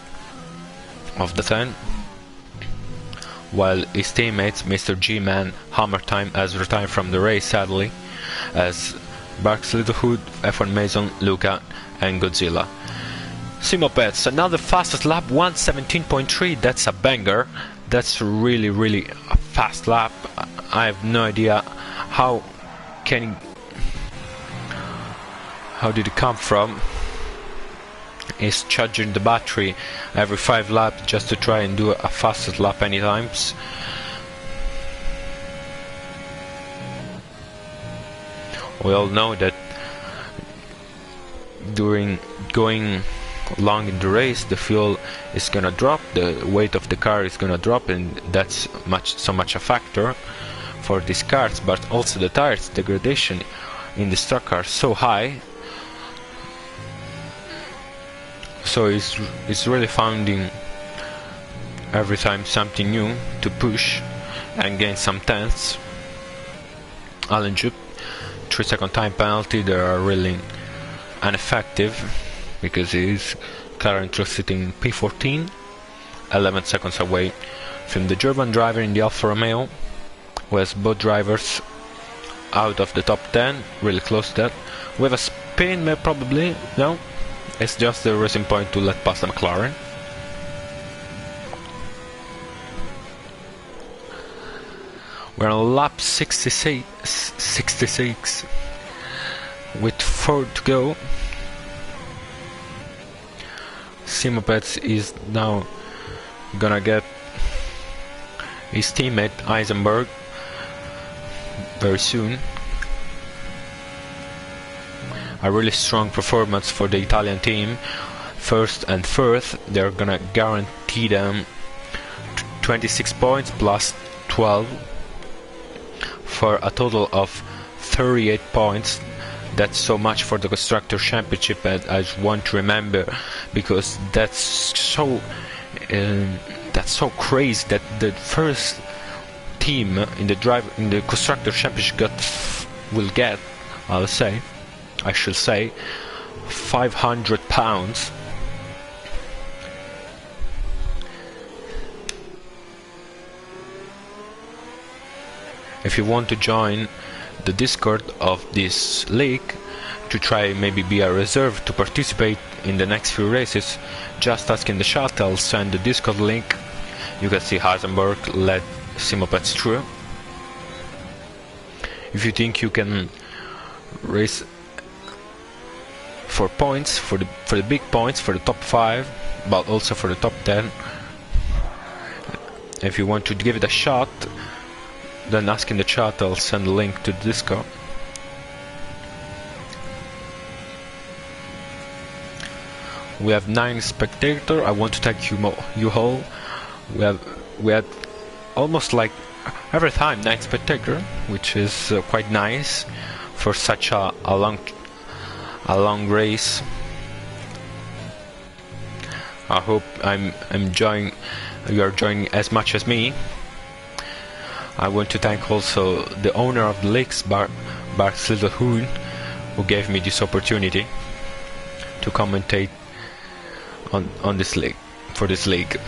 of the 10, while his teammates, Mr. G-Man Hammertime, has retired from the race sadly, as Barks Littlehood, F1 Mason, Luca and Godzilla. Simopets, another fastest lap, 1:17.3, that's a banger. That's really a fast lap. I have no idea how did it come from. He's charging the battery every 5 laps just to try and do a fastest lap any times. We all know that during going long in the race, the fuel is gonna drop, the weight of the car is gonna drop, and that's so much a factor for these cars. But also the tires degradation in the stock car so high, so it's really finding every time something new to push and gain some tenths. Alan Jupp, 3 second time penalty. There are really ineffective because he's currently sitting in P14, 11 seconds away from the German driver in the Alfa Romeo, who has both drivers out of the top 10, really close to that. We have a spin, probably. No, it's just the racing point to let past the McLaren. We're on lap 66 with 4 to go. Simopets is now gonna get his teammate Eisenberg very soon. A really strong performance for the Italian team. First and fourth, they're gonna guarantee them 26 points plus 12 for a total of 38 points. That's so much for the Constructor Championship, and I just want to remember, because that's so crazy that the first team in the Constructor Championship will get, I should say, £500. If you want to join the Discord of this league to try maybe be a reserve to participate in the next few races, just ask in the chat. I'll send the Discord link. You can see Heisenberg led Simopets through. If you think you can race for points, for the big points, for the top 5, but also for the top 10, if you want to give it a shot, then ask in the chat. I'll send a link to the Discord. We have 9 spectators. I want to thank you all. We had almost like every time 9 spectators, which is quite nice for such a long race. I hope you are enjoying as much as me. I want to thank also the owner of the leagues, Bart Slitterhoon, who gave me this opportunity to commentate on this league, for this league.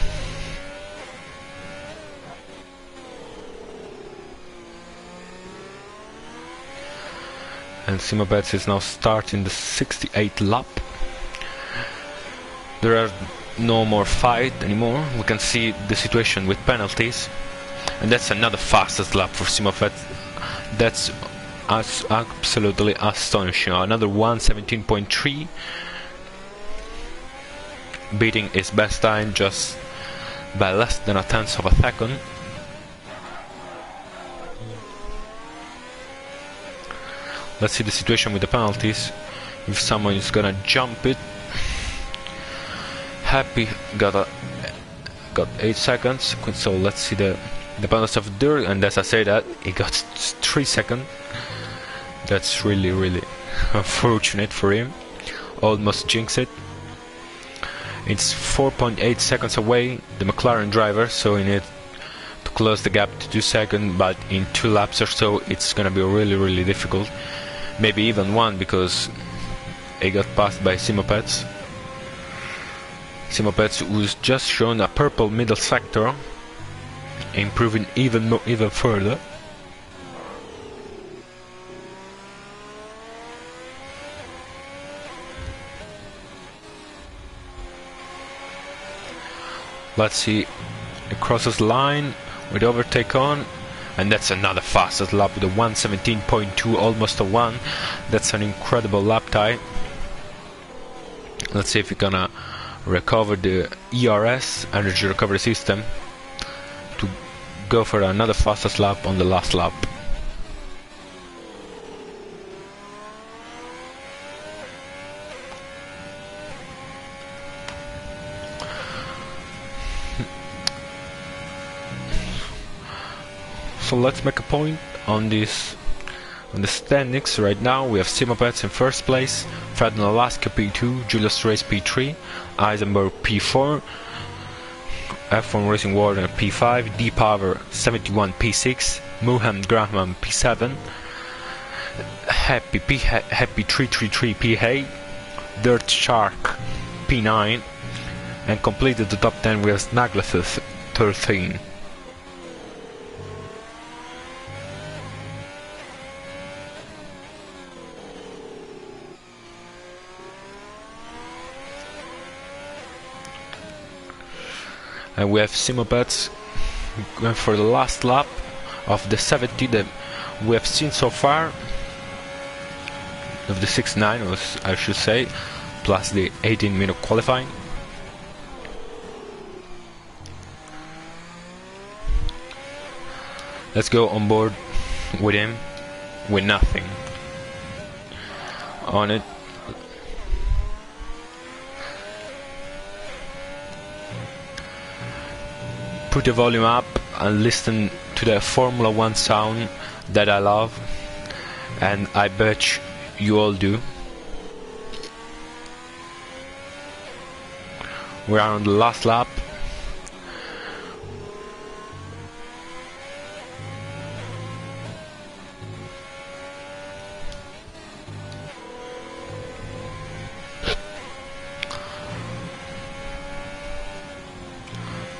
And Simopets is now starting the 68th lap. There are no more fight anymore. We can see the situation with penalties. And that's another fastest lap for Simopets. That's absolutely astonishing. Another 1:17.3, beating his best time just by less than a tenth of a second. Let's see the situation with the penalties. If someone is gonna jump it. Happy got 8 seconds. So let's see the penalties of Dirk, and as I say that, he got 3 seconds. That's really unfortunate for him. Almost jinxed it. It's 4.8 seconds away, the McLaren driver, so he needs to close the gap to 2 seconds, but in 2 laps or so it's gonna be really difficult. Maybe even 1, because he got passed by Simopets. Simopets, who's just shown a purple middle sector, improving even further. Let's see, it crosses the line with the overtake on, and that's another fastest lap with a 1:17.2, almost a 1. That's an incredible lap time. Let's see if we're gonna recover the ERS, energy recovery system, to go for another fastest lap on the last lap. So let's make a point on this, on the standings. Right now we have Simopets in first place, Fred and Alaska P2, Julius Race P3, Eisenberg P4, F1 Racing Warden P5, D-Power 71 P6, Muhammad Graham P7, Happy 333 P8, Dirt Shark P9 and completed the top 10 with Snaglasses 13. And we have Simopets going for the last lap of the 70 that we have seen so far, of the 6.9, I should say, plus the 18-minute qualifying. Let's go on board with him with nothing on it. Put the volume up and listen to the Formula 1 sound that I love, and I bet you all do. We're on the last lap.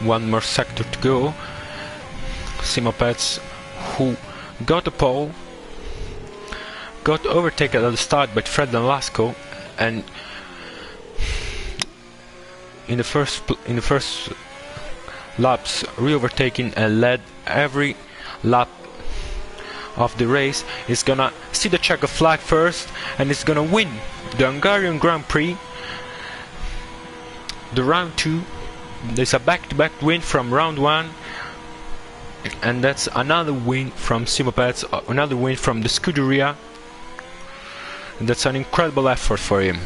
One more sector to go. Simopets, who got the pole, got overtaken at the start by Fred and Lasco, and in the first laps re-overtaking and led every lap of the race, is gonna see the checker flag first and is gonna win the Hungarian Grand Prix, the round 2. There's a back-to-back win from round 1, and that's another win from Simopets, another win from the Scuderia. And that's an incredible effort for him.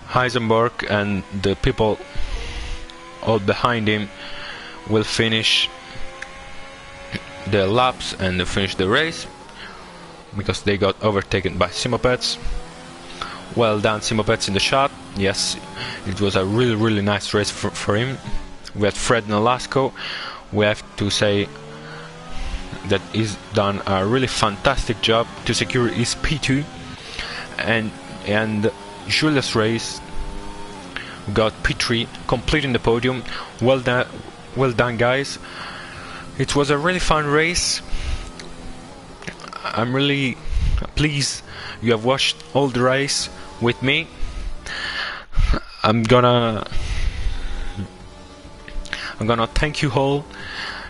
Heisenberg and the people all behind him will finish the laps and finish the race because they got overtaken by Simopets. Well done, Simopets, in the shot. Yes, it was a really nice race for him. We had Fred and Lasco. We have to say that he's done a really fantastic job to secure his P2, and Julius Reyes got P3, completing the podium. Well done, guys. It was a really fun race. I'm really pleased you have watched all the race with me. I'm gonna thank you all,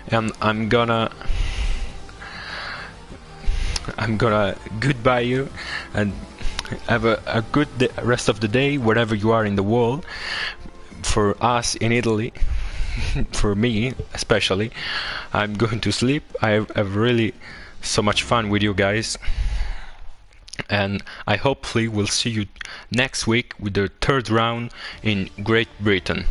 and I'm gonna goodbye you, and have a good rest of the day wherever you are in the world. For us in Italy, for me especially, I'm going to sleep. I have really so much fun with you guys, and I hopefully will see you next week with the third round in Great Britain.